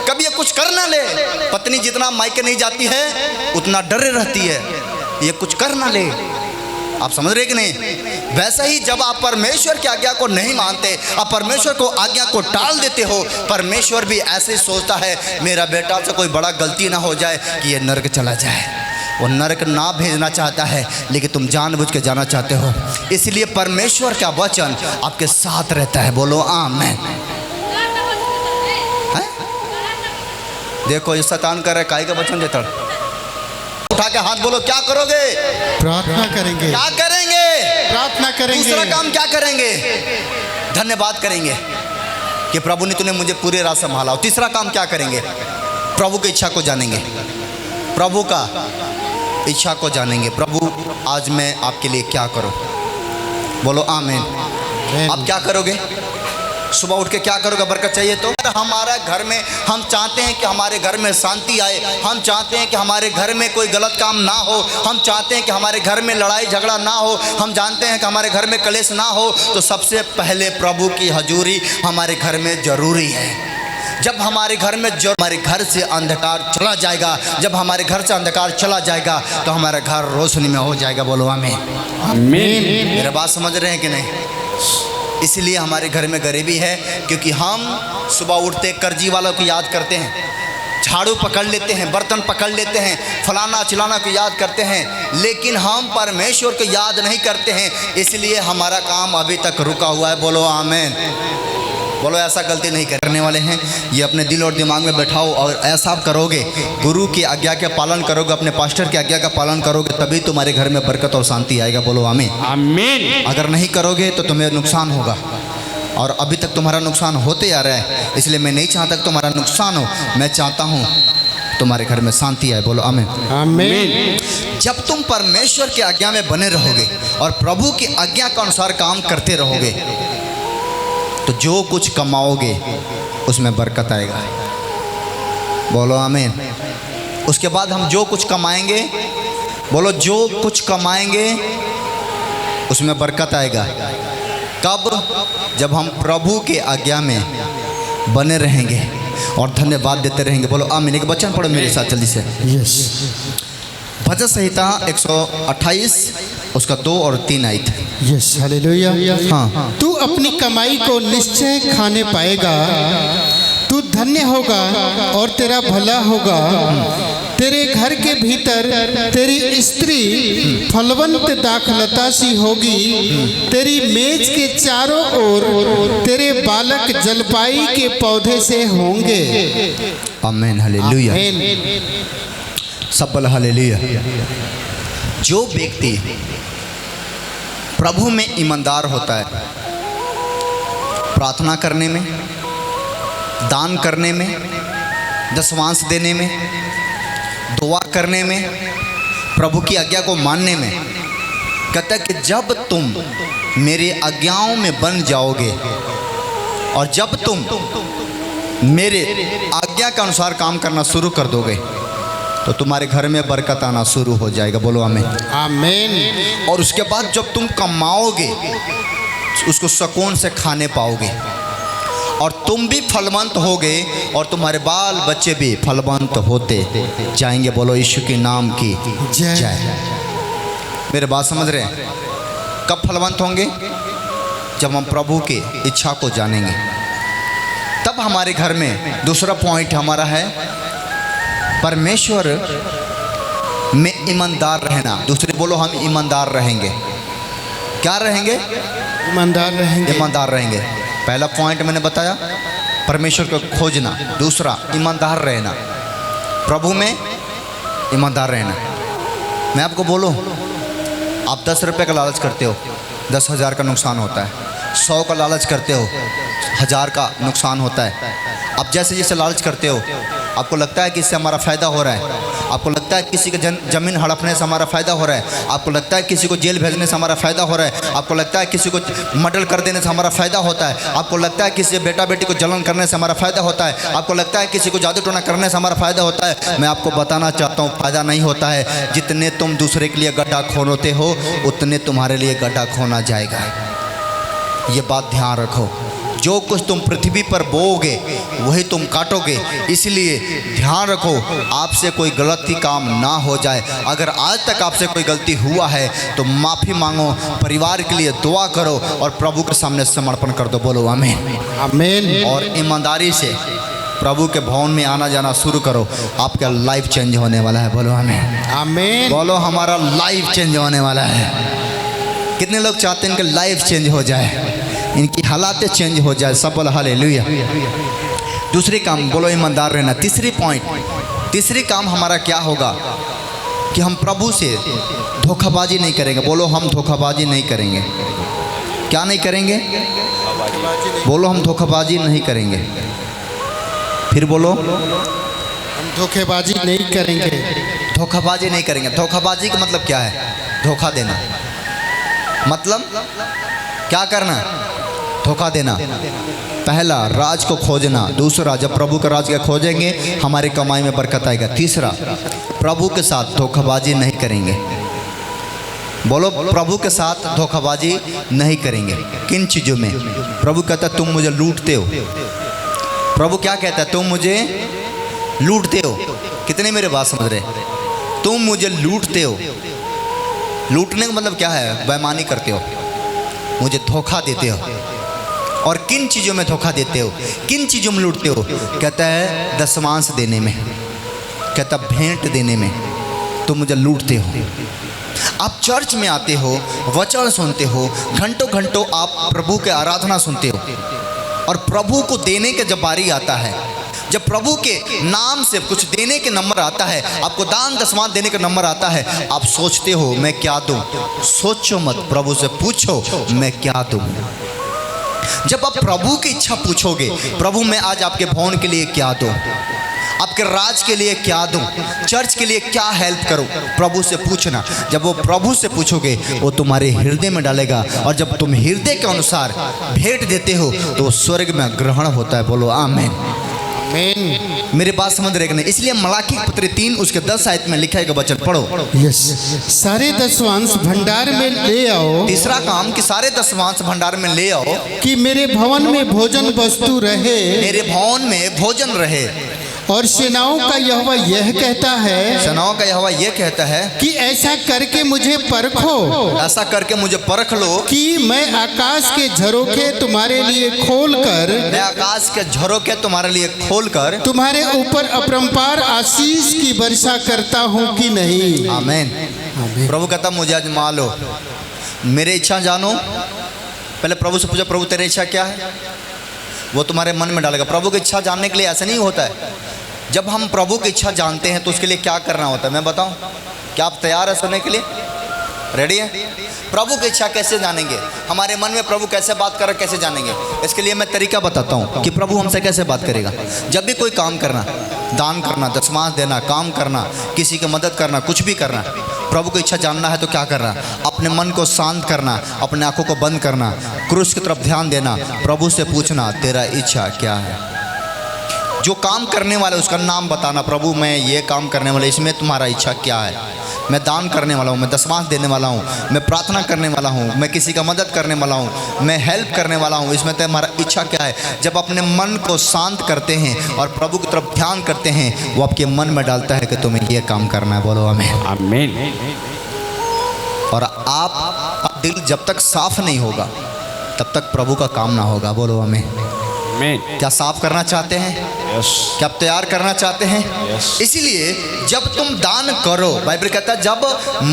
[SPEAKER 1] कभी ये कुछ कर ना ले। पत्नी जितना मायके नहीं जाती है उतना डर रहती है, ये कुछ कर ना ले। आप समझ रहे कि नहीं। वैसे ही जब आप परमेश्वर की आज्ञा को नहीं मानते, आप परमेश्वर को आज्ञा को टाल देते हो, परमेश्वर भी ऐसे सोचता है मेरा बेटा से कोई बड़ा गलती ना हो जाए कि ये नरक चला जाए। वो नरक ना भेजना चाहता है, लेकिन तुम जानबूझ के जाना चाहते हो। इसलिए परमेश्वर का वचन आपके साथ रहता है। बोलो आमीन। देखो ये शैतान कर रहा है, काहे का वचन देता। उठा के हाथ बोलो क्या करोगे,
[SPEAKER 2] प्रार्थना करेंगे।
[SPEAKER 1] क्या करेंगे,
[SPEAKER 2] प्रार्थना करेंगे।
[SPEAKER 1] दूसरा काम क्या करेंगे, धन्यवाद करेंगे कि प्रभु ने तूने मुझे पूरे रात संभाला। और तीसरा काम क्या करेंगे, प्रभु की इच्छा को जानेंगे, प्रभु का इच्छा को जानेंगे। प्रभु आज मैं आपके लिए क्या करूं। बोलो आमीन। आप क्या करोगे, सुबह उठ के क्या करोगे, बरकत चाहिए तो। हमारा घर में हम चाहते हैं कि हमारे घर में शांति आए, हम चाहते हैं कि हमारे घर में कोई गलत काम ना हो, हम चाहते हैं कि हमारे घर में लड़ाई झगड़ा ना हो, हम जानते हैं कि हमारे घर में कलेश ना हो, तो सबसे पहले प्रभु की हजूरी हमारे घर में जरूरी है। जब हमारे घर में हमारे घर से अंधकार चला जाएगा, जब हमारे घर से अंधकार चला जाएगा तो हमारा घर रोशनी में हो जाएगा। बोलो आमीन,
[SPEAKER 2] आमीन।
[SPEAKER 1] मेरा बात समझ रहे हैं कि नहीं। इसलिए हमारे घर में गरीबी है, क्योंकि हम सुबह उठते कर्जी वालों को याद करते हैं, झाड़ू पकड़ लेते हैं, बर्तन पकड़ लेते हैं, फलाना चिलाना को याद करते हैं, लेकिन हम परमेश्वर को याद नहीं करते हैं। इसलिए हमारा काम अभी तक रुका हुआ है। बोलो आमीन। बोलो ऐसा गलती नहीं करने वाले हैं। ये अपने दिल और दिमाग में बैठाओ, और ऐसा आप करोगे, गुरु की आज्ञा के पालन करोगे, अपने पास्टर की आज्ञा का पालन करोगे, तभी तुम्हारे घर में बरकत और शांति आएगा। बोलो आमीन,
[SPEAKER 2] आमीन।
[SPEAKER 1] अगर नहीं करोगे तो तुम्हें नुकसान होगा, और अभी तक तुम्हारा नुकसान होते आ रहा है। इसलिए मैं नहीं चाहता कि तुम्हारा नुकसान हो, मैं चाहता हूँ तुम्हारे घर में शांति आए। बोलो आमीन,
[SPEAKER 2] आमीन।
[SPEAKER 1] जब तुम परमेश्वर की आज्ञा में बने रहोगे और प्रभु की आज्ञा के अनुसार काम करते रहोगे, तो जो कुछ कमाओगे उसमें बरकत आएगा। बोलो आमीन। उसके बाद हम जो कुछ कमाएंगे, बोलो जो कुछ कमाएंगे उसमें बरकत आएगा। कब, जब हम प्रभु के आज्ञा में बने रहेंगे और धन्यवाद देते रहेंगे। बोलो आमीन। एक वचन पढ़ो मेरे साथ जल्दी से।
[SPEAKER 2] यस।
[SPEAKER 1] भजन संहिता 128 उसका 2 और 3 आयत।
[SPEAKER 2] Yes, hallelujah.
[SPEAKER 1] हाँ।
[SPEAKER 2] तू अपनी कमाई को निश्चय खाने पाएगा, तू धन्य होगा और तेरा भला होगा। तेरे घर के भीतर तेरी स्त्री फलवंत दाखलता सी होगी, तेरी मेज के चारों ओर तेरे बालक जलपाई के पौधे से होंगे।
[SPEAKER 1] आमीन, हालेलुया। सब बोलो हालेलुया। जो व्यक्ति प्रभु में ईमानदार होता है, प्रार्थना करने में, दान करने में, दशमांश देने में, दुआ करने में, प्रभु की आज्ञा को मानने में। कहता है कि जब तुम मेरी आज्ञाओं में बन जाओगे और जब तुम मेरे आज्ञा के अनुसार काम करना शुरू कर दोगे तो तुम्हारे घर में बरकत आना शुरू हो जाएगा। बोलो आमीन।
[SPEAKER 2] आमीन।
[SPEAKER 1] और उसके बाद जब तुम कमाओगे उसको सुकून से खाने पाओगे और तुम भी फलवंत होगे और तुम्हारे बाल बच्चे भी फलवंत होते जाएंगे। बोलो यीशु के नाम की जय। मेरे बात समझ रहे हैं? कब फलवंत होंगे? जब हम प्रभु की इच्छा को जानेंगे, तब हमारे घर में। दूसरा पॉइंट हमारा है परमेश्वर में ईमानदार रहना। दूसरे बोलो हम ईमानदार रहेंगे। क्या रहेंगे?
[SPEAKER 2] ईमानदार रहेंगे।
[SPEAKER 1] ईमानदार रहेंगे। पहला पॉइंट मैंने बताया परमेश्वर को खोजना, दूसरा ईमानदार रहना, प्रभु में ईमानदार रहना। मैं आपको बोलूं, आप 10 रुपये का लालच करते हो 10,000 का नुकसान होता है। 100 का लालच करते हो 1000 का नुकसान होता है। अब जैसे जैसे लालच करते हो आपको लगता है कि इससे हमारा फ़ायदा हो रहा है, आपको लगता है किसी का ज़मीन हड़पने से हमारा फ़ायदा हो रहा है, आपको लगता है किसी को जेल भेजने से हमारा फ़ायदा हो रहा है, आपको लगता है किसी को मर्डर कर देने से हमारा फ़ायदा होता है, आपको लगता है किसी बेटा बेटी को जलन करने से हमारा फ़ायदा होता है, आपको लगता है किसी को जादू टोना करने से हमारा फ़ायदा होता है। मैं आपको बताना चाहता हूँ फ़ायदा नहीं होता है। जितने तुम दूसरे के लिए गड्ढा खोदते हो उतने तुम्हारे लिए गड्ढा खोना जाएगा। ये बात ध्यान रखो। जो कुछ तुम पृथ्वी पर बोओगे वही तुम काटोगे। इसलिए ध्यान रखो आपसे कोई गलती काम ना हो जाए। अगर आज तक आपसे कोई गलती हुआ है तो माफ़ी मांगो, परिवार के लिए दुआ करो और प्रभु के सामने समर्पण कर दो। बोलो आमीन।
[SPEAKER 2] आमीन।
[SPEAKER 1] और ईमानदारी से प्रभु के भवन में आना जाना शुरू करो। आपका लाइफ चेंज होने वाला है। बोलो आमीन।
[SPEAKER 2] आमीन।
[SPEAKER 1] बोलो हमारा लाइफ चेंज होने वाला है। कितने लोग चाहते हैं इनका लाइफ चेंज हो जाए, इनकी हालातें चेंज हो जाए? सब बोलो हालेलुया। दूसरी काम बोलो ईमानदार रहना। तीसरी काम हमारा क्या होगा कि हम प्रभु से धोखाबाजी नहीं करेंगे। बोलो हम धोखाबाजी नहीं करेंगे। क्या नहीं करेंगे? बोलो हम धोखाबाजी नहीं करेंगे। फिर बोलो
[SPEAKER 2] हम धोखेबाजी नहीं करेंगे।
[SPEAKER 1] धोखाबाजी नहीं करेंगे। धोखाबाजी का मतलब क्या है? धोखा देना। मतलब क्या करना? धोखा देना। पहला राज को खोजना, दूसरा जब प्रभु का राज का खोजेंगे हमारी कमाई में बरकत आएगा, तीसरा प्रभु के साथ धोखाबाजी नहीं करेंगे। बोलो प्रभु के साथ धोखाबाजी नहीं करेंगे। किन चीज़ों में? प्रभु कहता तुम मुझे लूटते हो। प्रभु क्या कहता है? तुम मुझे लूटते हो। कितने मेरे बात समझ रहे? तुम मुझे लूटते हो। लूटने का मतलब क्या है? बेईमानी करते हो, मुझे धोखा देते हो। और किन चीज़ों में धोखा देते हो? किन चीज़ों में लूटते हो? कहता है दशमांश देने में, कहता भेंट देने में तुम मुझे लूटते हो। आप चर्च में आते हो, वचन सुनते हो, घंटों घंटों आप प्रभु के आराधना सुनते हो और प्रभु को देने के जब बारी आता है, जब प्रभु के नाम से कुछ देने के नंबर आता है, आपको दान दशमांश देने का नंबर आता है, आप सोचते हो मैं क्या दूं? सोचो मत, प्रभु से पूछो मैं क्या दूं। जब आप प्रभु की इच्छा पूछोगे, प्रभु मैं आज आपके भवन के लिए क्या दूं, आपके राज के लिए क्या दूं, चर्च के लिए क्या हेल्प करूं, प्रभु से पूछना। जब वो प्रभु से पूछोगे वो तुम्हारे हृदय में डालेगा और जब तुम हृदय के अनुसार भेंट देते हो तो स्वर्ग में ग्रहण होता है। बोलो आमीन। मेरी बात समझ रहे कि नहीं? इसलिए मलाकी पत्र 3 उसके 10 आयत में लिखा है, वचन पढ़ो।
[SPEAKER 2] यस। सारे दशमांश भंडार में ले आओ।
[SPEAKER 1] तीसरा काम कि सारे दशमांश भंडार में ले आओ
[SPEAKER 2] कि मेरे भवन में भोजन वस्तु रहे।
[SPEAKER 1] मेरे भवन में भोजन रहे।
[SPEAKER 2] और सेनाओं का यहोवा यह कहता है,
[SPEAKER 1] सेनाओं का यहोवा यह कहता है
[SPEAKER 2] कि ऐसा करके मुझे परखो,
[SPEAKER 1] ऐसा करके मुझे परख लो
[SPEAKER 2] कि मैं आकाश के झरोखे तुम्हारे लिए खोलकर,
[SPEAKER 1] मैं आकाश के झरोखे तुम्हारे लिए खोलकर
[SPEAKER 2] तुम्हारे ऊपर अपरंपार आशीष की वर्षा करता हूँ कि नहीं।
[SPEAKER 1] आमीन। प्रभु कहता मुझे आजमा लो, मेरी इच्छा जानो। पहले प्रभु से पूछो प्रभु तेरी इच्छा क्या है, वो तुम्हारे मन में डालेगा। प्रभु की इच्छा जानने के लिए ऐसा नहीं होता है। जब हम प्रभु की इच्छा जानते हैं तो उसके लिए क्या करना होता है मैं बताऊं? क्या आप तैयार है सुनने के लिए? रेडी है? प्रभु की इच्छा कैसे जानेंगे? हमारे मन में प्रभु कैसे बात कर रहा कैसे जानेंगे? इसके लिए मैं तरीका बताता हूँ कि प्रभु हमसे कैसे बात करेगा। जब भी कोई काम करना, दान करना, दशमांश देना, काम करना, किसी की मदद करना, कुछ भी करना, प्रभु की इच्छा जानना है तो क्या करना? अपने मन को शांत करना, अपने आंखों को बंद करना, क्रूस की तरफ ध्यान देना, प्रभु से पूछना तेरा इच्छा क्या है। जो काम करने वाला उसका नाम बताना, प्रभु मैं ये काम करने वाला, इसमें तुम्हारा इच्छा क्या है? मैं दान करने वाला हूँ, मैं दशमांश देने वाला हूँ, मैं प्रार्थना करने वाला हूँ, मैं किसी का मदद करने वाला हूँ, मैं हेल्प करने वाला हूँ, इसमें तुम्हारा इच्छा क्या है? जब अपने मन को शांत करते हैं और प्रभु की तरफ ध्यान करते हैं, वो आपके मन में डालता है कि तुम्हें ये काम करना है। बोलो आमीन।
[SPEAKER 3] आमीन।
[SPEAKER 1] और आप दिल जब तक साफ नहीं होगा तब तक प्रभु का काम ना होगा। बोलो आमीन।
[SPEAKER 3] आमीन।
[SPEAKER 1] क्या साफ करना चाहते हैं?
[SPEAKER 3] यस।
[SPEAKER 1] क्या आप तैयार करना चाहते हैं?
[SPEAKER 3] Yes.
[SPEAKER 1] इसीलिए जब तुम दान करो, बाइबल कहता है जब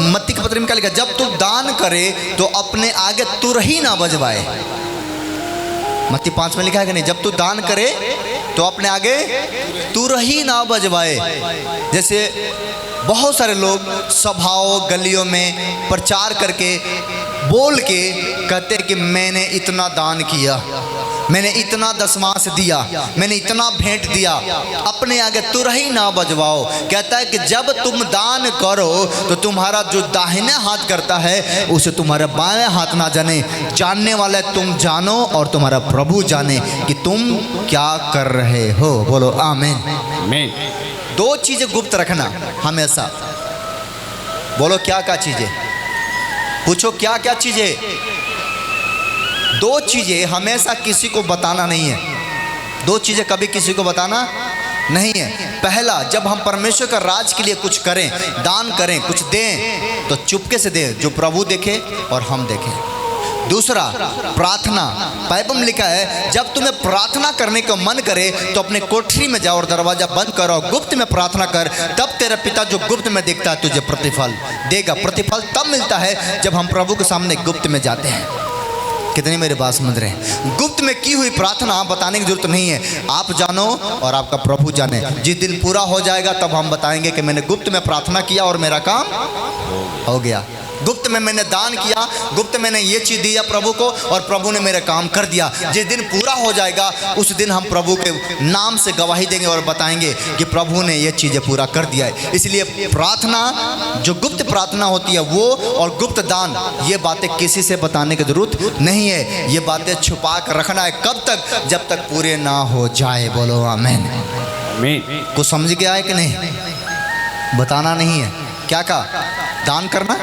[SPEAKER 1] मत्ती के पत्र में क्या लिखा, जब तुम दान करे तो अपने आगे तुरही ना बजवाए। मत्ती 5 में लिखा है कि नहीं? जब तू दान करे तो अपने आगे तुरही ना बजवाए। जैसे बहुत सारे लोग सभाओं गलियों में प्रचार करके बोल के कहते हैं कि मैंने इतना दान किया, मैंने इतना दशमांश दिया, मैंने इतना भेंट दिया। अपने आगे तुरही ना बजवाओ। कहता है कि जब तुम दान करो तो तुम्हारा जो दाहिने हाथ करता है उसे तुम्हारा बाएं हाथ ना जाने, जानने वाला तुम जानो और तुम्हारा प्रभु जाने कि तुम क्या कर रहे हो। बोलो आमीन।
[SPEAKER 3] आमीन।
[SPEAKER 1] 2 चीजें गुप्त रखना हमेशा। बोलो क्या क्या चीजें? पूछो क्या क्या चीजें? 2 चीजें हमेशा किसी को बताना नहीं है। 2 चीजें कभी किसी को बताना नहीं है। पहला, जब हम परमेश्वर का राज के लिए कुछ करें, दान करें, कुछ दें तो चुपके से दें, जो प्रभु देखे और हम देखें। दूसरा, प्रार्थना। बाइबल में लिखा है जब तुम्हें प्रार्थना करने का मन करे तो अपने कोठरी में जाओ और दरवाजा बंद करो, गुप्त में प्रार्थना कर, तब तेरा पिता जो गुप्त में देखता है तुझे प्रतिफल देगा। प्रतिफल तब मिलता है जब हम प्रभु के सामने गुप्त में जाते हैं। कितने मेरे बात समझ रहे हैं? गुप्त में की हुई प्रार्थना बताने की जरूरत नहीं है, आप जानो और आपका प्रभु जाने। जिस दिन पूरा हो जाएगा तब हम बताएंगे कि मैंने गुप्त में प्रार्थना किया और मेरा काम हो गया। गुप्त में मैंने दान किया, गुप्त में मैंने ये चीज़ दिया प्रभु को और प्रभु ने मेरा काम कर दिया। जिस दिन पूरा हो जाएगा उस दिन हम प्रभु के नाम से गवाही देंगे और बताएंगे कि प्रभु ने ये चीज़ें पूरा कर दिया है। इसलिए प्रार्थना, जो गुप्त प्रार्थना होती है वो, और गुप्त दान, ये बातें किसी से बताने की जरूरत नहीं है। ये बातें छुपा कर रखना है। कब तक? जब तक पूरे ना हो जाए। बोलो आमीन।
[SPEAKER 3] आमीन।
[SPEAKER 1] कुछ समझ गया है कि नहीं? बताना नहीं है। क्या कहा? दान करना,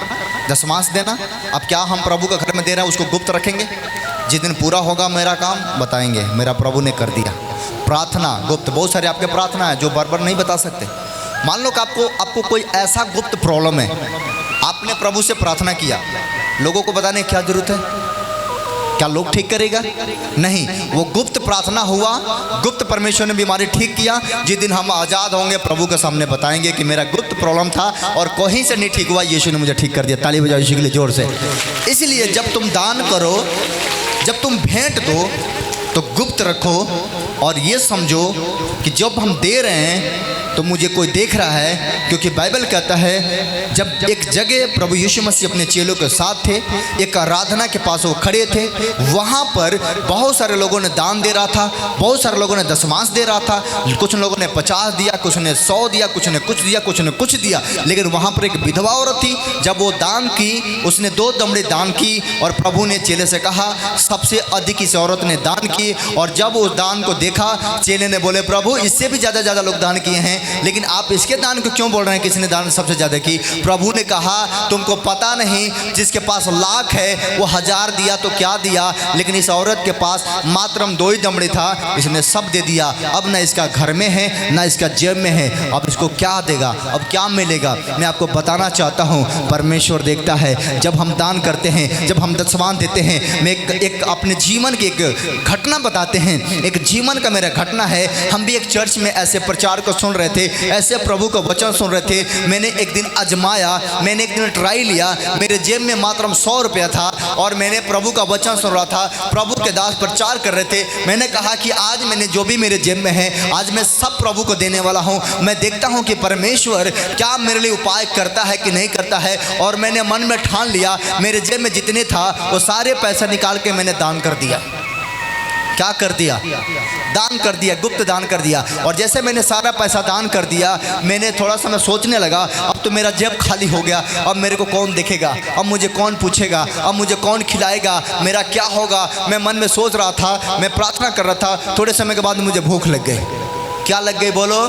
[SPEAKER 1] दशमांश देना। अब क्या हम प्रभु के घर में दे रहे हैं उसको गुप्त रखेंगे? जिस दिन पूरा होगा मेरा काम बताएंगे, मेरा प्रभु ने कर दिया। प्रार्थना गुप्त। बहुत सारे आपके प्रार्थना है जो बार-बार नहीं बता सकते। मान लो कि आपको कोई ऐसा गुप्त प्रॉब्लम है, आपने प्रभु से प्रार्थना किया, लोगों को बताने की क्या जरूरत है? क्या लोग ठीक करेगा? नहीं, वो गुप्त प्रार्थना हुआ, गुप्त परमेश्वर ने बीमारी ठीक किया। जिस दिन हम आज़ाद होंगे प्रभु के सामने बताएंगे कि मेरा गुप्त प्रॉब्लम था और कहीं से नहीं ठीक हुआ, यीशु ने मुझे ठीक कर दिया। ताली बजाओ यीशु के लिए जोर से। इसलिए जब तुम दान करो, जब तुम भेंट दो तो गुप्त रखो और ये समझो कि जब हम दे रहे हैं तो मुझे कोई देख रहा है। क्योंकि बाइबल कहता है जब एक जगह प्रभु यीशु मसीह अपने चेलों के साथ थे, एक आराधना के पास वो खड़े थे, वहाँ पर बहुत सारे लोगों ने दान दे रहा था, बहुत सारे लोगों ने दशमांश दे रहा था। कुछ लोगों ने 50 दिया, कुछ ने 100 दिया, कुछ ने कुछ दिया, कुछ ने कुछ दिया। लेकिन वहाँ पर एक विधवा औरत थी, जब वो दान की, उसने 2 दमड़े दान की और प्रभु ने चेले से कहा सबसे अधिक इस औरत ने दान की। और जब उस दान को देखा, चेले ने बोले प्रभु इससे भी ज़्यादा लोग दान किए हैं, लेकिन आप इसके दान को क्यों बोल रहे हैं कि इसने दान सबसे ज़्यादा की? प्रभु ने कहा तुमको पता नहीं, जिसके पास लाख है वो 1000 दिया तो क्या दिया, लेकिन इस औरत के पास मात्र 2 ही दमड़े था, इसने सब दे दिया। अब ना इसका घर में है ना इसका जेब में है, अब इसको क्या देगा, अब क्या मिलेगा? मैं आपको बताना चाहता हूँ परमेश्वर देखता है जब हम दान करते हैं, जब हम दशमांश देते हैं। मैं एक अपने जीवन की एक घटना बताते हैं। एक जीवन का मेरा घटना है। हम भी एक चर्च में ऐसे प्रचार को सुन रहे थे, ऐसे प्रभु का वचन सुन रहे थे। मैंने एक दिन आजमाया, मैंने एक दिन ट्राई लिया, मेरे जेब में मात्र 100 रुपया था और मैंने प्रभु का वचन सुन रहा था। प्रभु के दास प्रचार कर रहे थे। मैंने कहा कि आज मैंने जो भी मेरे जेब में है, आज मैं सब प्रभु को देने वाला हूँ। मैं देखता हूँ कि परमेश्वर क्या मेरे लिए उपाय करता है कि नहीं करता है। और मैंने मन में ठान लिया, मेरे जेब में जितने था वो सारे पैसा निकाल के मैंने दान कर दिया। क्या कर दिया? दान कर दिया, गुप्त दान कर दिया। और जैसे मैंने सारा पैसा दान कर दिया, मैंने थोड़ा सा मैं सोचने लगा, अब तो मेरा जेब खाली हो गया, अब मेरे को कौन देखेगा, अब मुझे कौन पूछेगा, अब मुझे कौन खिलाएगा, मेरा क्या होगा। मैं मन में सोच रहा था, मैं प्रार्थना कर रहा था। थोड़े समय के बाद मुझे भूख लग गई। क्या लग गई बोलो?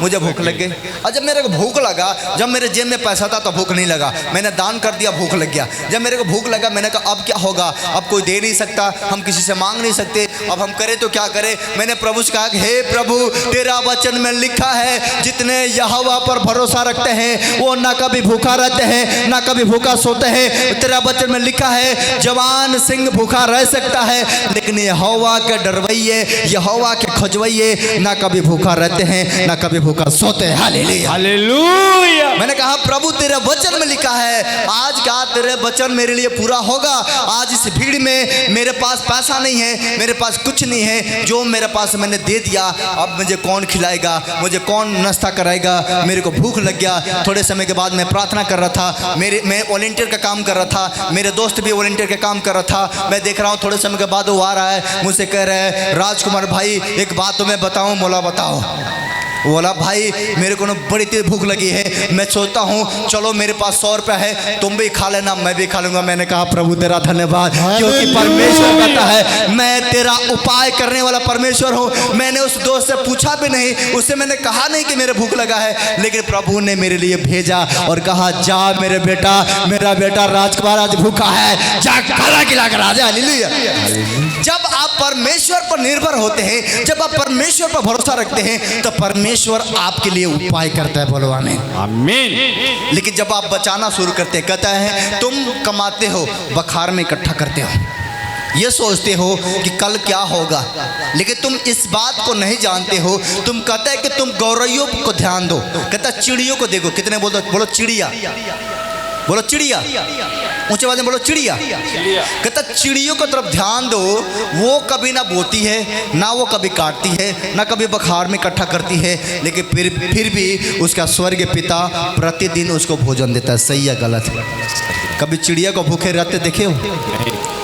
[SPEAKER 1] मुझे भूख लग गई। और जब मेरे को भूख लगा, जब मेरे जेब में पैसा था तो भूख नहीं लगा, मैंने दान कर दिया, भूख लग गया। जब मेरे को भूख लगा, मैंने कहा अब क्या होगा, अब कोई दे नहीं सकता, हम किसी से मांग नहीं सकते, अब हम करें तो क्या करें। मैंने प्रभु से कहा कि हे प्रभु, तेरा वचन में लिखा है, जितने यहोवा पर भरोसा रखते हैं वो ना कभी भूखा रहते हैं, ना कभी भूखा सोते हैं। तेरा वचन में लिखा है, जवान सिंह भूखा रह सकता है, लेकिन यहोवा के डरवैये, यहोवा के खोजवैये ना कभी भूखा रहते हैं, ना कभी भूखा सोते हैं। Hallelujah,
[SPEAKER 3] hallelujah.
[SPEAKER 1] मैंने कहा प्रभु तेरे वचन में लिखा है, आज क्या तेरे वचन मेरे लिए पूरा होगा। आज इस भीड़ में मेरे पास पैसा नहीं है, मेरे पास कुछ नहीं है, जो मेरे पास मैंने दे दिया, अब मुझे कौन खिलाएगा, मुझे कौन नाश्ता कराएगा। मेरे को भूख लग गया। थोड़े समय के बाद मैं प्रार्थना कर रहा था, मैं वॉलंटियर का काम कर रहा था, मेरे दोस्त भी वॉलंटियर का काम कर रहा था। मैं देख रहा हूँ थोड़े समय के बाद वो आ रहा है, मुझसे कह रहा है, राजकुमार भाई एक बात तुम्हें बताऊँ। बोला बताओ। बोला भाई मेरे को ना बड़ी तेज भूख लगी है, मैं सोचता हूँ चलो मेरे पास 100 रुपया है, तुम भी खा लेना, मैं भी खा लूँगा। मैंने कहा प्रभु तेरा धन्यवाद, क्योंकि परमेश्वर कहता है मैं तेरा उपाय करने वाला परमेश्वर हूँ। मैंने उस दोस्त से पूछा भी नहीं, उससे मैंने कहा नहीं कि मेरे भूख लगा है, लेकिन प्रभु ने मेरे लिए भेजा और कहा जा मेरे बेटा, मेरा बेटा राजकुमार आज भूखा है, जा खाना खिला कर आ जा। हालेलुया। जब आप परमेश्वर पर निर्भर होते हैं, जब आप परमेश्वर पर भरोसा रखते हैं, तो परमेश्वर आपके लिए उपाय करता है। बोलो आमीन।
[SPEAKER 3] आमीन।
[SPEAKER 1] लेकिन जब आप बचाना शुरू करते हैं, कहता है तुम कमाते हो, बखार में इकट्ठा करते हो, ये सोचते हो कि कल क्या होगा, लेकिन तुम इस बात को नहीं जानते हो। तुम कहते हैं कि तुम गौरैयों को ध्यान दो, कहता चिड़ियों को देखो। कितने बोलो चिड़िया, बोलो चिड़िया, ऊंचे आवाज में बोलो चिड़िया। कहता चिड़ियों की तरफ ध्यान दो, वो कभी ना बोती है, ना वो कभी काटती है, ना कभी बखार में इकट्ठा करती है, लेकिन फिर भी उसका स्वर्ग पिता प्रतिदिन उसको भोजन देता है। सही है गलत है? कभी चिड़िया को भूखे रहते देखे हो?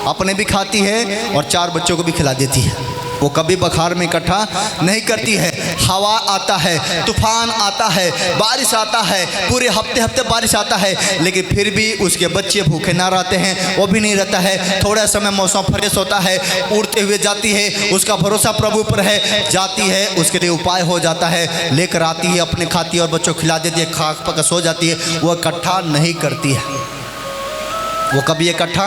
[SPEAKER 1] अपने भी खाती है और 4 बच्चों को भी खिला देती है। वो कभी बखार में इकट्ठा नहीं करती है। हवा आता है, तूफान आता है, बारिश आता है, पूरे हफ्ते बारिश आता है, लेकिन फिर भी उसके बच्चे भूखे ना रहते हैं, वो भी नहीं रहता है। थोड़ा समय मौसम फ्रेश होता है, उड़ते हुए जाती है, उसका भरोसा प्रभु पर है, जाती है, उसके लिए उपाय हो जाता है, लेकर आती है, अपने खाती है और बच्चों को खिला देती है, खा पका सो जाती है। वो इकट्ठा नहीं करती है, वो कभी इकट्ठा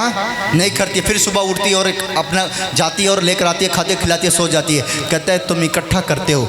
[SPEAKER 1] नहीं करती। फिर सुबह उठती है और अपना जाती है और लेकर आती है, खाती है, खिलाती है, सो जाती है। कहता है तुम इकट्ठा करते हो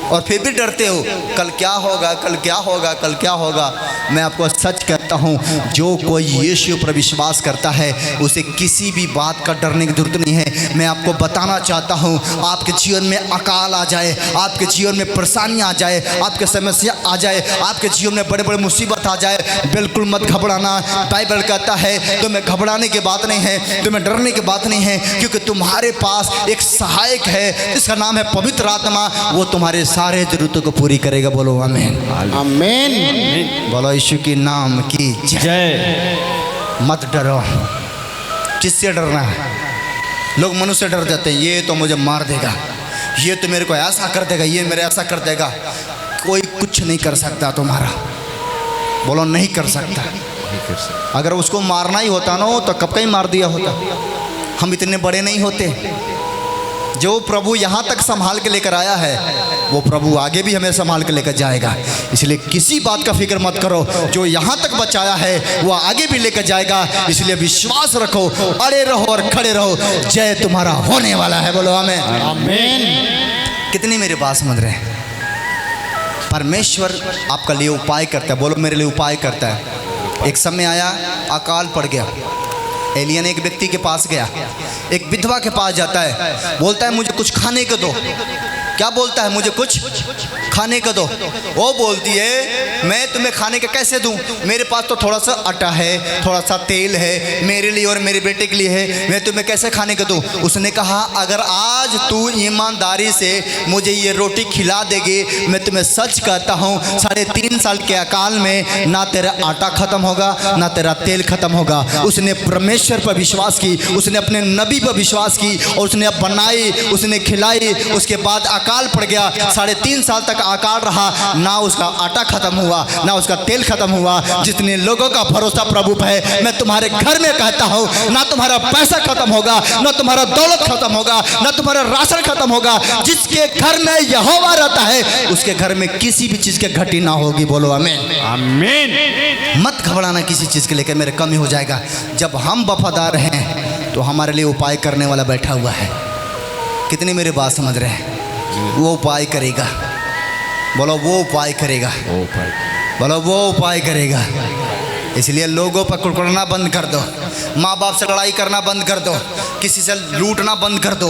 [SPEAKER 1] और फिर भी डरते हो, कल क्या होगा, कल क्या होगा, कल क्या होगा। मैं आपको सच कहता हूँ, जो कोई यीशु पर विश्वास करता है उसे किसी भी बात का डरने की जरूरत नहीं है। मैं आपको बताना चाहता हूँ, आपके जीवन में अकाल आ जाए, आपके जीवन में परेशानियाँ आ जाए, आपके समस्या आ जाए, आपके जीवन में बड़े बड़े मुसीबत आ जाए, बिल्कुल मत घबराना। बाइबल कहता है तुम्हें घबराने की बात नहीं है, तुम्हें डरने की बात नहीं है, क्योंकि तुम्हारे पास एक सहायक है, इसका नाम है पवित्र आत्मा। वो तुम्हारे सारे जरूरतों को पूरी करेगा। बोलो आमीन।
[SPEAKER 2] आमीन।
[SPEAKER 1] बोलो यीशु की नाम की
[SPEAKER 3] जय।
[SPEAKER 1] मत डरो। किससे डरना है? लोग मनुष्य से डर जाते हैं, ये तो मुझे मार देगा, ये तो मेरे को ऐसा कर देगा, ये मेरे ऐसा कर देगा। कोई कुछ नहीं कर सकता तुम्हारा। बोलो नहीं कर सकता। अगर उसको मारना ही होता ना तो कब का ही मार दिया होता। हम इतने बड़े नहीं होते। जो प्रभु यहाँ तक संभाल के लेकर आया है, वो प्रभु आगे भी हमें संभाल के लेकर जाएगा। इसलिए किसी बात का फिक्र मत करो, जो यहाँ तक बचाया है वो आगे भी लेकर जाएगा। इसलिए विश्वास रखो, अड़े रहो और खड़े रहो, जय तुम्हारा होने वाला है। बोलो आमीन।
[SPEAKER 2] आमीन।
[SPEAKER 1] कितनी मेरी बात समझ रहे हैं? परमेश्वर आपका लिए उपाय करता है। बोलो मेरे लिए उपाय करता है। एक समय आया, अकाल पड़ गया। एलियन एक व्यक्ति के पास गया, एक विधवा के पास जाता है, बोलता है मुझे कुछ खाने को दो। क्या बोलता है, मुझे कुछ खाने को दो। वो बोलती है मैं तुम्हें खाने का कैसे दूं, मेरे पास तो थोड़ा सा आटा है, थोड़ा सा तेल है, मेरे लिए और मेरे बेटे के लिए है, मैं तुम्हें कैसे खाने को दूं। उसने कहा अगर आज तू ईमानदारी से मुझे ये रोटी खिला देगी, मैं तुम्हें सच कहता हूँ 3.5 साल के अकाल में ना तेरा आटा खत्म होगा ना तेरा तेल खत्म होगा। उसने परमेश्वर पर विश्वास की, उसने अपने नबी पर विश्वास की और उसने बनाई, उसने खिलाई। उसके बाद अकाल पड़ गया, 3.5 साल तक अकाल रहा, ना उसका आटा खत्म हुआ ना उसका तेल खत्म हुआ। जितने लोगों का भरोसा प्रभु पे है, मैं तुम्हारे घर में कहता हूँ ना तुम्हारा पैसा खत्म होगा, ना तुम्हारा दौलत खत्म होगा, ना तुम्हारा राशन खत्म होगा। जिसके घर में यहोवा रहता है उसके घर में किसी भी चीज के घटी ना होगी। बोलो आमीन।
[SPEAKER 3] आमीन।
[SPEAKER 1] मत घबराना किसी चीज के लेकर, मेरे कमी हो जाएगा। जब हम वफादार हैं तो हमारे लिए उपाय करने वाला बैठा हुआ है। कितनी मेरी बात समझ रहे हैं? वो उपाय करेगा। बोलो वो उपाय करेगा। बोलो वो उपाय करेगा। इसलिए लोगों पर कुड़कुड़ना बंद कर दो, माँ बाप से लड़ाई करना बंद कर दो, किसी से लूटना बंद कर दो,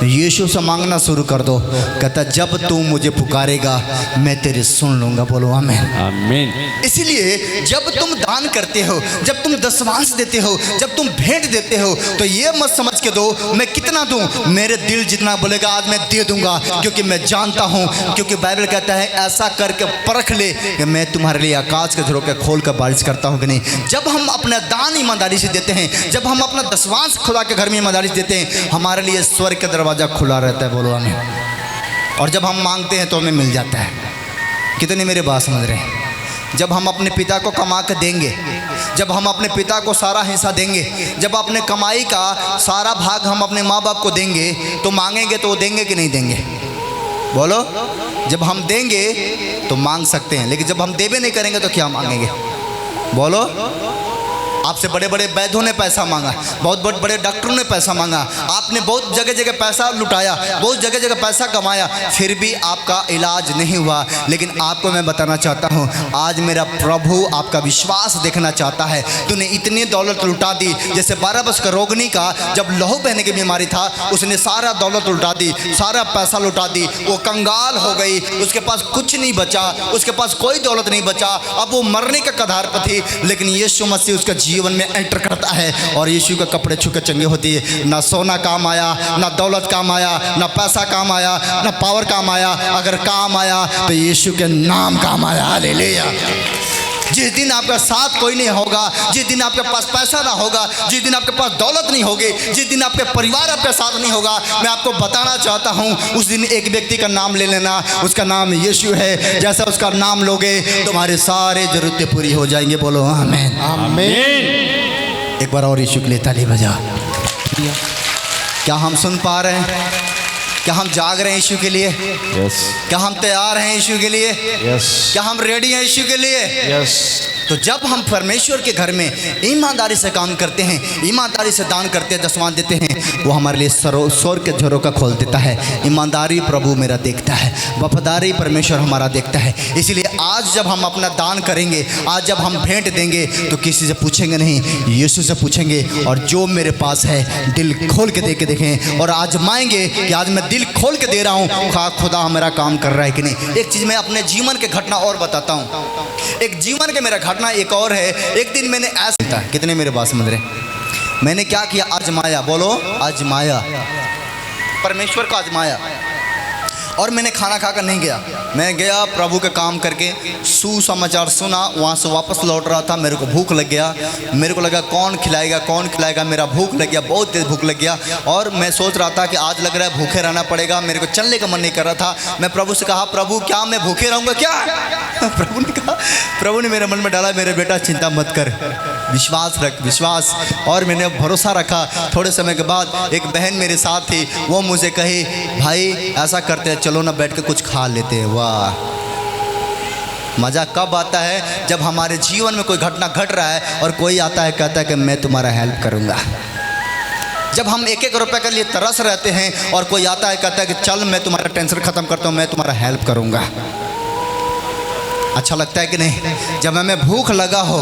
[SPEAKER 1] यीशु से मांगना शुरू कर दो। कहता जब तू मुझे पुकारेगा मैं तेरे सुन लूँगा। बोलो आमीन।
[SPEAKER 3] आमीन।
[SPEAKER 1] इसलिए जब तुम दान करते हो, जब तुम दशमांश देते हो, जब तुम भेंट देते हो, तो ये मत समझ के दो मैं कितना दूं, मेरे दिल जितना बोलेगा आज मैं दे दूंगा, क्योंकि मैं जानता हूं, क्योंकि बाइबल कहता है ऐसा करके परख ले कि मैं तुम्हारे लिए आकाश के झरोखे खोल कर बारिश करता हूं कि नहीं। जब हम अपना दान ईमानदारी से देते हैं, जब हम अपना दशमांश खुदा के घर में ईमानदारी से देते हैं, हमारे लिए स्वर्ग का दरवाजा खुला रहता है। बोलो आमीन। और जब हम मांगते हैं तो हमें मिल जाता है। कितने मेरे बात समझ रहे हैं? जब हम अपने पिता को कमा कर देंगे, जब हम अपने पिता को सारा हिस्सा देंगे, जब अपने कमाई का सारा भाग हम अपने माँ बाप को देंगे, तो मांगेंगे तो वो देंगे कि नहीं देंगे? बोलो। जब हम देंगे तो मांग सकते हैं, लेकिन जब हम देवे नहीं करेंगे तो क्या मांगेंगे? बोलो। आपसे बड़े बड़े वैद्यों ने पैसा मांगा, बहुत बड़े बड़े डॉक्टरों ने पैसा मांगा, आपने बहुत जगह जगह पैसा लुटाया, बहुत जगह जगह पैसा कमाया, फिर भी आपका इलाज नहीं हुआ। लेकिन आपको मैं बताना चाहता हूँ, आज मेरा प्रभु आपका विश्वास देखना चाहता है। तूने इतनी दौलत लुटा दी, जैसे 12 वर्ष का रोगिणी का जब लहू बहने की बीमारी था, उसने सारा दौलत लुटा दी, सारा पैसा लुटा दी, वो कंगाल हो गई, उसके पास कुछ नहीं बचा, उसके पास कोई दौलत नहीं बचा, अब वो मरने के कगार पर थी। लेकिन यीशु मसीह उसका जीवन में एंटर करता है और यीशु के कपड़े छू के चंगे होती है। ना सोना काम आया, ना दौलत काम आया, ना पैसा काम आया, ना पावर काम आया। अगर काम आया तो यीशु के नाम काम आया। हालेलुया। जिस दिन आपका साथ कोई नहीं होगा, जिस दिन आपके पास पैसा ना होगा, जिस दिन आपके पास दौलत नहीं होगी, जिस दिन आपके परिवार आपके साथ नहीं होगा, मैं आपको बताना चाहता हूँ, उस दिन एक व्यक्ति का नाम ले लेना, उसका नाम यीशु है। जैसा उसका नाम लोगे तुम्हारे सारे जरूरतें पूरी हो जाएंगे। बोलो आमीन।
[SPEAKER 3] आमीन।
[SPEAKER 1] एक बार और यीशु के लिए ताली बजा। क्या हम सुन पा रहे हैं? क्या हम जाग रहे हैं यीशु के लिए?
[SPEAKER 3] यस।
[SPEAKER 1] क्या हम तैयार हैं यीशु के लिए?
[SPEAKER 3] यस।
[SPEAKER 1] क्या हम रेडी हैं यीशु के लिए?
[SPEAKER 3] यस।
[SPEAKER 1] तो जब हम परमेश्वर के घर में ईमानदारी से काम करते हैं, ईमानदारी से दान करते हैं, दशमांश देते हैं, वो हमारे लिए स्वर्ग के झरोखा खोल देता है। ईमानदारी प्रभु मेरा देखता है, वफादारी परमेश्वर हमारा देखता है। इसलिए आज जब हम अपना दान करेंगे, आज जब हम भेंट देंगे, तो किसी से पूछेंगे नहीं, यीशु से पूछेंगे। और जो मेरे पास है दिल खोल के दे के देखें और आजमाएंगे कि आज मैं दिल खोल के दे रहा हूँ, खुदा मेरा काम कर रहा है कि नहीं। एक चीज़ मैं अपने जीवन के घटना और बताता हूँ। एक जीवन के मेरा घटना एक और है। एक दिन मैंने ऐसा, कितने मेरे बात समझ रहे, मैंने क्या किया? आजमाया। बोलो आजमाया, परमेश्वर को आजमाया। और मैंने खाना खाकर नहीं गया, मैं गया प्रभु का काम करके, सुसमाचार सुना, वहाँ से वापस लौट रहा था। मेरे को भूख लग गया, मेरे को लगा कौन खिलाएगा कौन खिलाएगा। मेरा भूख लग गया, बहुत तेज़ भूख लग गया। और मैं सोच रहा था कि आज लग रहा है भूखे रहना पड़ेगा, मेरे को चलने का मन नहीं कर रहा था। मैं प्रभु से कहा, प्रभु क्या मैं भूखे रहूँगा क्या? प्रभु ने मेरे मन में डाला, मेरे बेटा चिंता मत कर, विश्वास रख, विश्वास। और मैंने भरोसा रखा। थोड़े समय के बाद एक बहन मेरे साथ थी, वो मुझे कही, भाई ऐसा करते हैं, चलो ना बैठ के कुछ खा लेते हैं। वाह, मज़ा कब आता है? जब हमारे जीवन में कोई घटना घट रहा है और कोई आता है कहता है कि मैं तुम्हारा हेल्प करूँगा। जब हम एक एक रुपये के लिए तरस रहते हैं और कोई आता है कहता है कि चल मैं तुम्हारा टेंशन ख़त्म करता हूँ, मैं तुम्हारा हेल्प करूँगा। अच्छा लगता है कि नहीं? जब हमें भूख लगा हो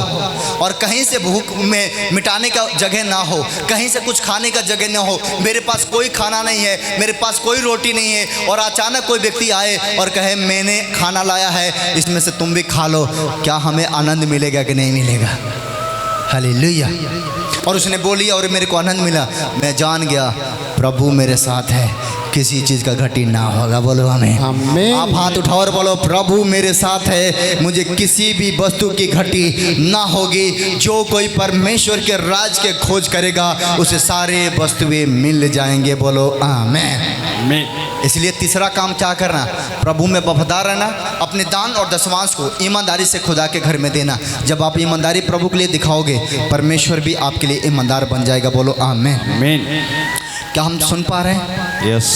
[SPEAKER 1] और कहीं से भूख में मिटाने का जगह ना हो, कहीं से कुछ खाने का जगह ना हो, मेरे पास कोई खाना नहीं है, मेरे पास कोई रोटी नहीं है, और अचानक कोई व्यक्ति आए और कहे मैंने खाना लाया है, इसमें से तुम भी खा लो, क्या हमें आनंद मिलेगा कि नहीं मिलेगा? हालेलुया। और उसने बोली और मेरे को आनंद मिला, मैं जान गया प्रभु मेरे साथ है, किसी चीज़ का घटी ना होगा। बोलो आमीन।
[SPEAKER 2] आमीन।
[SPEAKER 1] आप हाथ उठाओ और बोलो प्रभु मेरे साथ है, मुझे किसी भी वस्तु की घटी ना होगी। जो कोई परमेश्वर के राज के खोज करेगा उसे सारे वस्तुएं मिल जाएंगे। बोलो आमीन।
[SPEAKER 3] आमीन।
[SPEAKER 1] इसलिए तीसरा काम क्या करना? प्रभु में वफादार रहना, अपने दान और दशमांश को ईमानदारी से खुदा के घर में देना। जब आप ईमानदारी प्रभु के लिए दिखाओगे, परमेश्वर भी आपके लिए ईमानदार बन जाएगा। बोलो आमीन।
[SPEAKER 3] आमीन।
[SPEAKER 1] क्या हम सुन पा रहे हैं?
[SPEAKER 3] यस।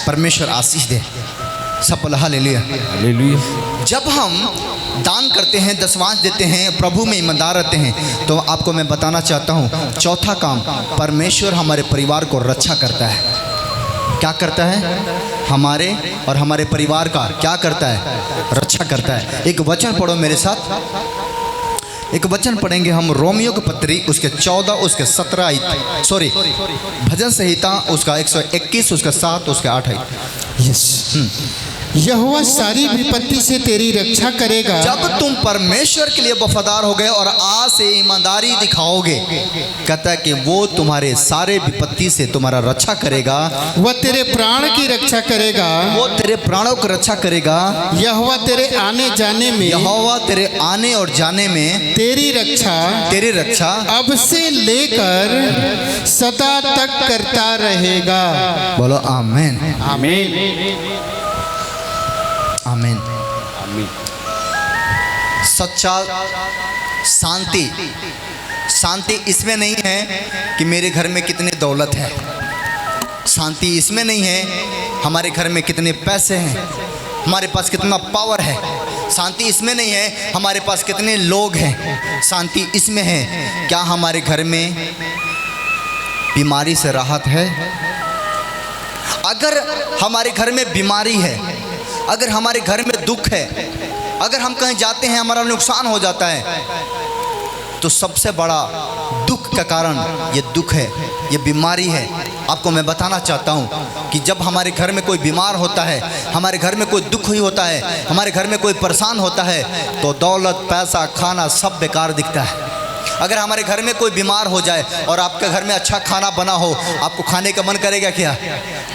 [SPEAKER 1] परमेश्वर आशीष दे। सफल। हालेलुया।
[SPEAKER 3] हालेलुया।
[SPEAKER 1] जब हम दान करते हैं, दशमांश देते हैं, प्रभु में ईमानदार रहते हैं, तो आपको मैं बताना चाहता हूँ चौथा काम, परमेश्वर हमारे परिवार को रक्षा करता है। क्या करता है? हमारे और हमारे परिवार का क्या करता है? रक्षा करता है। एक वचन पढ़ो मेरे साथ, एक वचन पढ़ेंगे हम, रोमियो की पत्री उसके 14 उसके 17 सॉरी भजन संहिता उसका 121 उसका 7 उसका 8
[SPEAKER 2] यस। यहोवा सारी विपत्ति से तेरी रक्षा करेगा।
[SPEAKER 1] जब तुम परमेश्वर के लिए वफादार हो गए और आज से ईमानदारी दिखाओगे, कहता है कि वो तुम्हारे सारे विपत्ति से तुम्हारा रक्षा करेगा।
[SPEAKER 2] वह तेरे प्राण की रक्षा करेगा।
[SPEAKER 1] वो तेरे प्राणों की रक्षा करेगा।
[SPEAKER 2] यहोवा तेरे आने जाने में,
[SPEAKER 1] यहोवा तेरे आने और जाने में
[SPEAKER 2] तेरी रक्षा अब से लेकर सदा तक करता रहेगा।
[SPEAKER 1] बोलो आमीन।
[SPEAKER 3] आमीन।
[SPEAKER 1] आमीन।
[SPEAKER 3] आमीन।
[SPEAKER 1] सच्चा शांति इसमें नहीं है कि मेरे घर में कितनी दौलत है, शांति इसमें नहीं है हमारे घर में कितने पैसे हैं, हमारे पास कितना पावर है, शांति इसमें नहीं है हमारे पास कितने लोग हैं। शांति इसमें है क्या हमारे घर में बीमारी से राहत है। अगर हमारे घर में बीमारी है, अगर हमारे घर में दुख है, अगर हम कहीं जाते हैं हमारा नुकसान हो जाता है, तो सबसे बड़ा दुख का कारण ये दुख है, ये बीमारी है। आपको मैं बताना चाहता हूँ कि जब हमारे घर में कोई बीमार होता है, हमारे घर में कोई दुख ही होता है, हमारे घर में कोई परेशान होता है, तो दौलत, पैसा, खाना सब बेकार दिखता है। अगर हमारे घर में कोई बीमार हो जाए और आपके घर में अच्छा खाना बना हो, आपको खाने का मन करेगा क्या?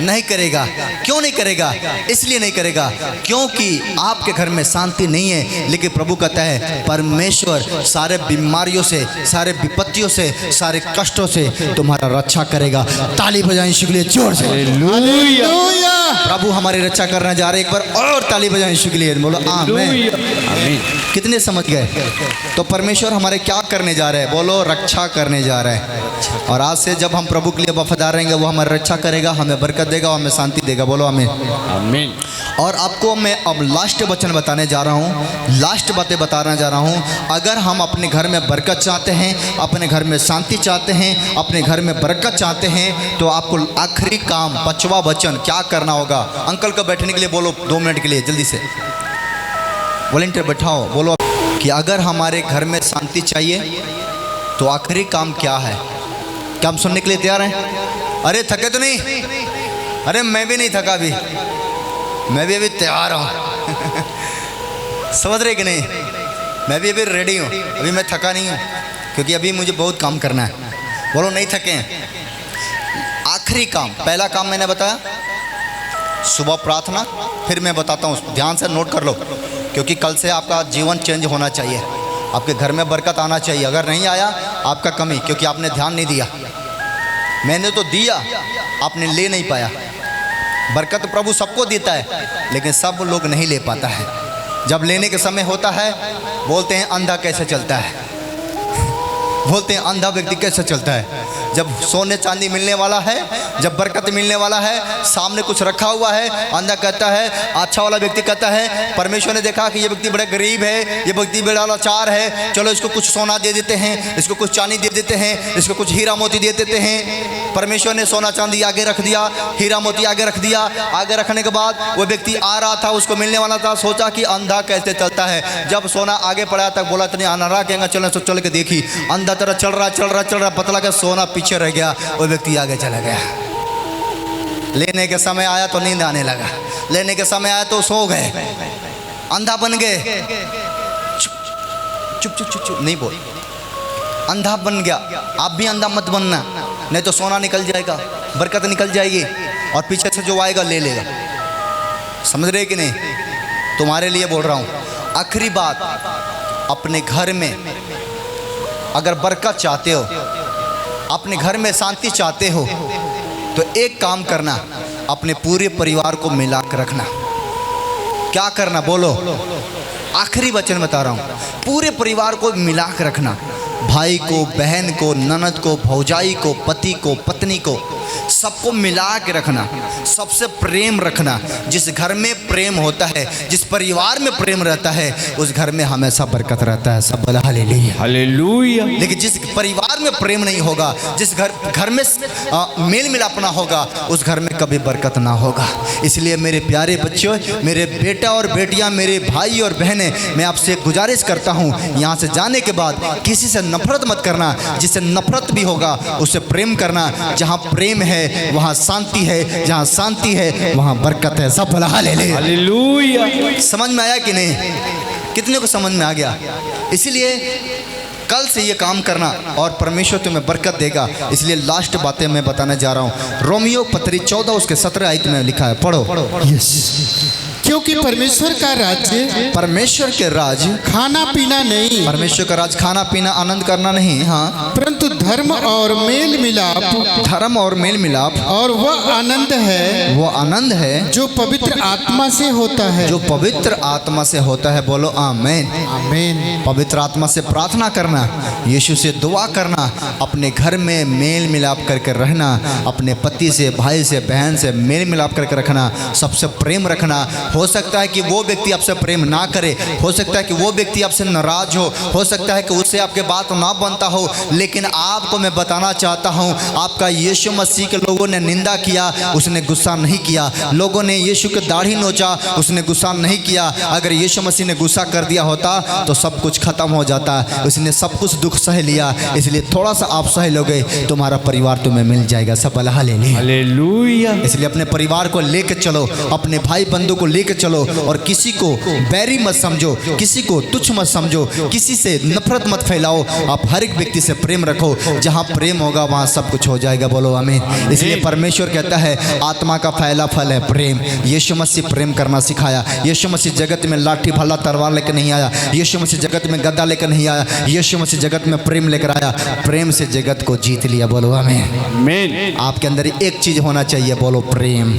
[SPEAKER 1] नहीं करेगा। क्यों नहीं करेगा? इसलिए नहीं करेगा क्योंकि आपके घर में शांति नहीं है। लेकिन प्रभु कहता है परमेश्वर सारे बीमारियों से, सारे विपत्तियों से, सारे कष्टों से तुम्हारा रक्षा करेगा। ताली बजाएं यीशु के लिए जोर से।
[SPEAKER 2] हालेलुया।
[SPEAKER 1] प्रभु हमारी रक्षा करने जा रहे, एक बार और ताली बजाएं यीशु के लिए। बोलो आमीन।
[SPEAKER 3] आमीन।
[SPEAKER 1] कितने समझ गए? तो परमेश्वर हमारे क्या करने जा रहे हैं? बोलो रक्षा करने जा रहे हैं। और आज से जब हम प्रभु के लिए वफादार रहेंगे, वो हमारी रक्षा करेगा, हमें बरकत देगा, हमें शांति देगा। बोलो आमीन।
[SPEAKER 3] आमीन।
[SPEAKER 1] और आपको मैं अब लास्ट वचन बताने जा रहा हूँ, लास्ट बातें बताने जा रहा हूँ। अगर हम अपने घर में बरकत चाहते हैं, अपने घर में शांति चाहते हैं, अपने घर में बरकत चाहते हैं, तो आपको आखिरी काम, 5वां वचन क्या करना होगा? अंकल को बैठने के लिए बोलो 2 मिनट के लिए, जल्दी से वॉलंटियर बैठाओ। बोलो कि अगर हमारे घर में शांति चाहिए तो आखिरी काम क्या है? क्या हम सुनने के लिए तैयार हैं? अरे थके तो नहीं? अरे मैं भी नहीं थका अभी, मैं भी अभी तैयार हूँ। समझ रहे कि नहीं? मैं भी अभी रेडी हूँ, अभी मैं थका नहीं हूँ क्योंकि अभी मुझे बहुत काम करना है। बोलो नहीं थके हैं। आखिरी काम, पहला काम मैंने बताया सुबह प्रार्थना, फिर मैं बताता हूँ, ध्यान से नोट कर लो क्योंकि कल से आपका जीवन चेंज होना चाहिए, आपके घर में बरकत आना चाहिए। अगर नहीं आया आपका कमी, क्योंकि आपने ध्यान नहीं दिया। मैंने तो दिया, आपने ले नहीं पाया। बरकत प्रभु सबको देता है लेकिन सब लोग नहीं ले पाता है। जब लेने के समय होता है बोलते हैं अंधा कैसे चलता है। बोलते हैं अंधा व्यक्ति कैसे चलता है? जब सोने चांदी मिलने वाला है, जब बरकत मिलने वाला है, सामने कुछ रखा हुआ है, अंधा कहता है, अच्छा वाला व्यक्ति कहता है परमेश्वर ने देखा कि ये व्यक्ति बड़ा गरीब है, ये व्यक्ति बड़ा लाचार है, चलो इसको कुछ सोना दे देते हैं, इसको कुछ चांदी दे देते हैं, इसको कुछ हीरा मोती दे देते हैं। परमेश्वर ने सोना चांदी आगे रख दिया, हीरा मोती आगे रख दिया। आगे रखने के बाद वो व्यक्ति आ रहा था, उसको मिलने वाला था, सोचा कि अंधा कैसे चलता है। जब सोना आगे पड़ा तक बोला इतने अनरा कहेंगे, चलो तो चल के देखी, अंधा तरह चल रहा पता लगा सोना पीछे रह गया, वो व्यक्ति आगे चला गया। लेने के समय आया तो नींद आने लगा, लेने के समय आया तो सो गए, अंधा बन गए। चुप चुप चुप चुप नहीं बोल, अंधा बन गया। आप भी अंधा मत बनना, नहीं तो सोना निकल जाएगा, बरकत निकल जाएगी और पीछे से जो आएगा ले लेगा। समझ रहे कि नहीं? तुम्हारे लिए बोल रहा हूँ। आखिरी बात, अपने घर में अगर बरकत चाहते हो, अपने घर में शांति चाहते हो, तो एक काम करना, अपने पूरे परिवार को मिला कर रखना। क्या करना बोलो? आखिरी वचन बता रहा हूँ, पूरे परिवार को मिला कर रखना। भाई को, बहन को, ननद को, भौजाई को, पति को, पत्नी को, सबको मिला के रखना, सबसे प्रेम रखना। जिस घर में प्रेम होता है, जिस परिवार में प्रेम रहता है, उस घर में हमेशा बरकत रहता है। सब बोला हालेलुया
[SPEAKER 3] हालेलुया।
[SPEAKER 1] लेकिन जिस परिवार में प्रेम नहीं होगा, जिस घर में मेल मिलाप ना होगा, उस घर में कभी बरकत ना होगा। इसलिए मेरे प्यारे बच्चों, मेरे बेटा और बेटियां, मेरे भाई और बहनें, मैं आपसे गुजारिश करता हूं, यहाँ से जाने के बाद किसी से नफरत मत करना। जिससे नफरत भी होगा उससे प्रेम करना। जहाँ प्रेम है वहाँ शांति है, जहाँ शांति है वहाँ बरकत है। सब बोला हालेलुया
[SPEAKER 3] हालेलुया।
[SPEAKER 1] समझ में आया कि नहीं? कितने को समझ में आ गया? इसलिए कल से ये काम करना और परमेश्वर तुम्हें बरकत देगा। इसलिए लास्ट बातें मैं बताने जा रहा हूँ। रोमियो पत्री 14 उसके 17 आयत में लिखा है, पढ़ो।
[SPEAKER 2] यस, क्योंकि परमेश्वर का राज्य,
[SPEAKER 1] परमेश्वर के राज
[SPEAKER 2] खाना पीना नहीं,
[SPEAKER 1] परमेश्वर का राज खाना पीना आनंद करना नहीं, हाँ,
[SPEAKER 2] परंतु धर्म और मेल मिलाप,
[SPEAKER 1] धर्म और मेल मिलाप,
[SPEAKER 2] और वह आनंद है,
[SPEAKER 1] वो आनंद है
[SPEAKER 2] जो पवित्र आत्मा से होता है।
[SPEAKER 1] जो पवित्र आत्मा से होता है। बोलो आमीन।
[SPEAKER 2] आमीन।
[SPEAKER 1] पवित्र आत्मा से प्रार्थना करना, यीशु से दुआ करना, अपने घर में मेल मिलाप करके रहना, अपने पति से, भाई से, बहन से मेल मिलाप करके रखना, सबसे प्रेम रखना। हो सकता है कि वो व्यक्ति आपसे प्रेम ना करे, हो सकता है कि वो व्यक्ति आपसे नाराज हो सकता है कि उससे आपके बात ना बनता हो, लेकिन आपको मैं बताना चाहता हूँ, आपका यीशु मसीह के लोगों ने निंदा किया, उसने गुस्सा नहीं किया। लोगों ने यीशु की दाढ़ी नोचा, उसने गुस्सा नहीं किया। अगर यीशु मसीह ने गुस्सा कर दिया होता तो सब कुछ खत्म हो जाता। उसने सब कुछ दुख सह लिया, इसलिए थोड़ा सा आप सह लोगे, तुम्हारा परिवार तुम्हें मिल जाएगा। सब बोला हालेलुया
[SPEAKER 3] हालेलुया।
[SPEAKER 1] इसलिए अपने परिवार को लेकर चलो, अपने भाई बंधु को लेकर चलो, और किसी को बैरी मत समझो, किसी को तुच्छ मत समझो, किसी से नफरत मत फैलाओ। आप हर एक व्यक्ति से प्रेम रखो। जहाँ प्रेम होगा वहाँ सब कुछ हो जाएगा। बोलो आमीन। इसलिए परमेश्वर कहता है आत्मा का पहला फल है प्रेम। यीशु मसीह प्रेम करना सिखाया। यीशु मसीह जगत में लाठी भाला तलवार लेकर नहीं आया, यीशु मसीह जगत में गद्दा लेकर नहीं आया, यीशु मसीह जगत में प्रेम लेकर आया। प्रेम से जगत को जीत लिया। बोलो आमीन।
[SPEAKER 3] आमीन।
[SPEAKER 1] आपके अंदर एक चीज होना चाहिए, बोलो प्रेम।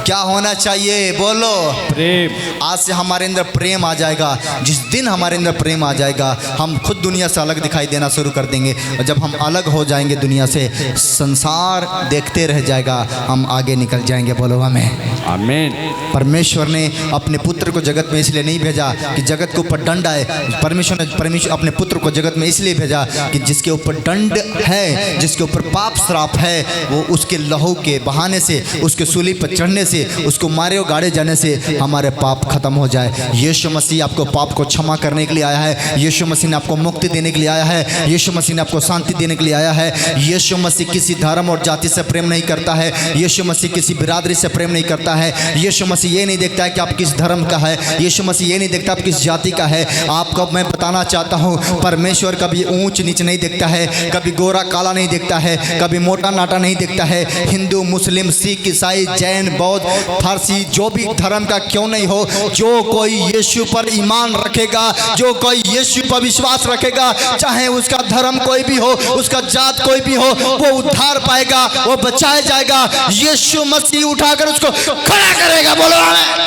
[SPEAKER 1] क्या होना चाहिए? बोलो
[SPEAKER 3] प्रेम।
[SPEAKER 1] आज से हमारे अंदर प्रेम आ जाएगा। जिस दिन हमारे अंदर प्रेम आ जाएगा, हम खुद दुनिया से अलग दिखाई देना शुरू कर देंगे। और जब हम अलग हो जाएंगे दुनिया से, संसार देखते रह जाएगा, हम आगे निकल जाएंगे। बोलो हमें
[SPEAKER 3] आमीन।
[SPEAKER 1] परमेश्वर ने अपने पुत्र को जगत में इसलिए नहीं भेजा कि जगत के ऊपर दंड आए। परमेश्वर अपने पुत्र को जगत में इसलिए भेजा कि जिसके ऊपर दंड है, जिसके ऊपर पाप श्राप है, वो उसके लहू के बहाने से, उसके सूली पर चढ़ने से, उसको मारे और गाड़े जाने से हमारे पाप खत्म हो जाए। यीशु मसीह आपको पाप को क्षमा करने के लिए आया है। यीशु मसीह ने आपको मुक्ति देने के लिए आया है। यीशु मसीह ने आपको शांति देने के लिए आया है। यीशु मसीह किसी धर्म और जाति से प्रेम नहीं करता है। यीशु मसीह किसी बिरादरी से प्रेम नहीं करता है। यीशु मसीह ये नहीं देखता है कि आप किस धर्म का है। यीशु मसीह ये नहीं देखता आप किस जाति का है। आपको मैं बताना चाहता हूँ, परमेश्वर कभी ऊंच नीच नहीं देखता है, कभी गोरा काला नहीं देखता है, कभी मोटा नाटा नहीं देखता है। हिंदू, मुस्लिम, सिख, ईसाई, जैन, बौद्ध, फारसी, जो भी धर्म का क्यों नहीं हो, जो कोई यीशु पर ईमान रखेगा, जो कोई यीशु पर विश्वास रखेगा, चाहे उसका धर्म कोई भी हो, उसका जात कोई भी हो, वो उद्धार पाएगा, वो बचाया जाएगा। यीशु मसीह उठाकर उसको खड़ा करेगा। बोलो आमीन।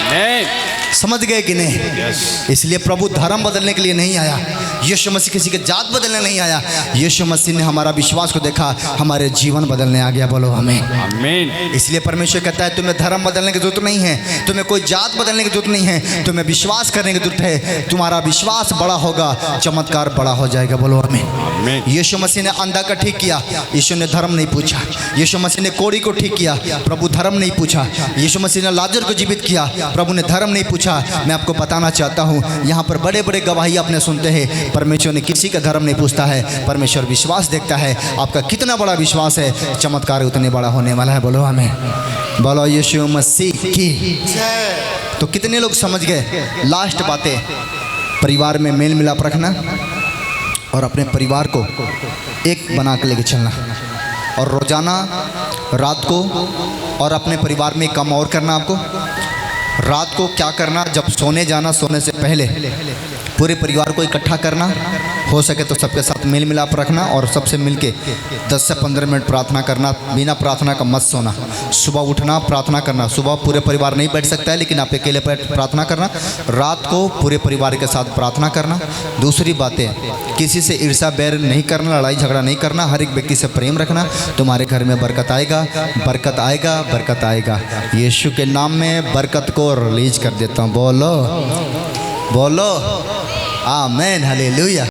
[SPEAKER 3] आमीन।
[SPEAKER 1] समझ गए कि नहीं? इसलिए प्रभु धर्म बदलने के लिए नहीं आया, यीशु मसीह किसी के जात बदलने नहीं आया। यीशु मसीह ने हमारा विश्वास को देखा, हमारे जीवन बदलने आ गया। बोलो आमीन।
[SPEAKER 3] आमीन।
[SPEAKER 1] इसलिए परमेश्वर कहता है तुम्हें धर्म बदलने की जरूरत नहीं है, तुम्हें कोई जात बदलने की जरूरत नहीं है, तुम्हें विश्वास करने की जरूरत है। तुम्हारा विश्वास बड़ा होगा, चमत्कार बड़ा हो जाएगा। बोलो आमीन। यीशु मसीह ने अंधा का ठीक किया, यीशु ने धर्म नहीं पूछा। यीशु मसीह ने कोढ़ी को ठीक किया, प्रभु धर्म नहीं पूछा। यीशु मसीह ने लाजर को जीवित किया, प्रभु ने धर्म नहीं पूछा। मैं आपको बताना चाहता हूँ, यहाँ पर बड़े बड़े गवाही आपने सुनते हैं, परमेश्वर ने किसी का धर्म नहीं पूछता है, परमेश्वर विश्वास देखता है। आपका कितना बड़ा विश्वास है, चमत्कार उतने बड़ा होने वाला है। बोलो आमीन। बोलो यीशु मसीह की। तो कितने लोग समझ गए? लास्ट बातें, परिवार में मेल मिलाप रखना और अपने परिवार को एक बना के लेके चलना, और रोजाना रात को और अपने परिवार में काम और करना। आपको रात को क्या करना, जब सोने जाना, सोने से पहले पूरे परिवार को इकट्ठा करना, हो सके तो सबके साथ मेल मिलाप रखना और सबसे मिलके 10 से 15 मिनट प्रार्थना करना। बिना प्रार्थना का मत सोना। सुबह उठना, प्रार्थना करना। सुबह पूरे परिवार नहीं बैठ सकता है, लेकिन आप अकेले प्रार्थना करना। रात को पूरे परिवार के साथ प्रार्थना करना। दूसरी बातें, किसी से ईर्ष्या बैर नहीं करना, लड़ाई झगड़ा नहीं करना, हर एक व्यक्ति से प्रेम रखना। तुम्हारे घर में बरकत आएगा, बरकत आएगा, बरकत आएगा। यीशु के नाम में बरकत को रिलीज कर देता हूँ। बोलो बोलो आमीन, हालेलुया।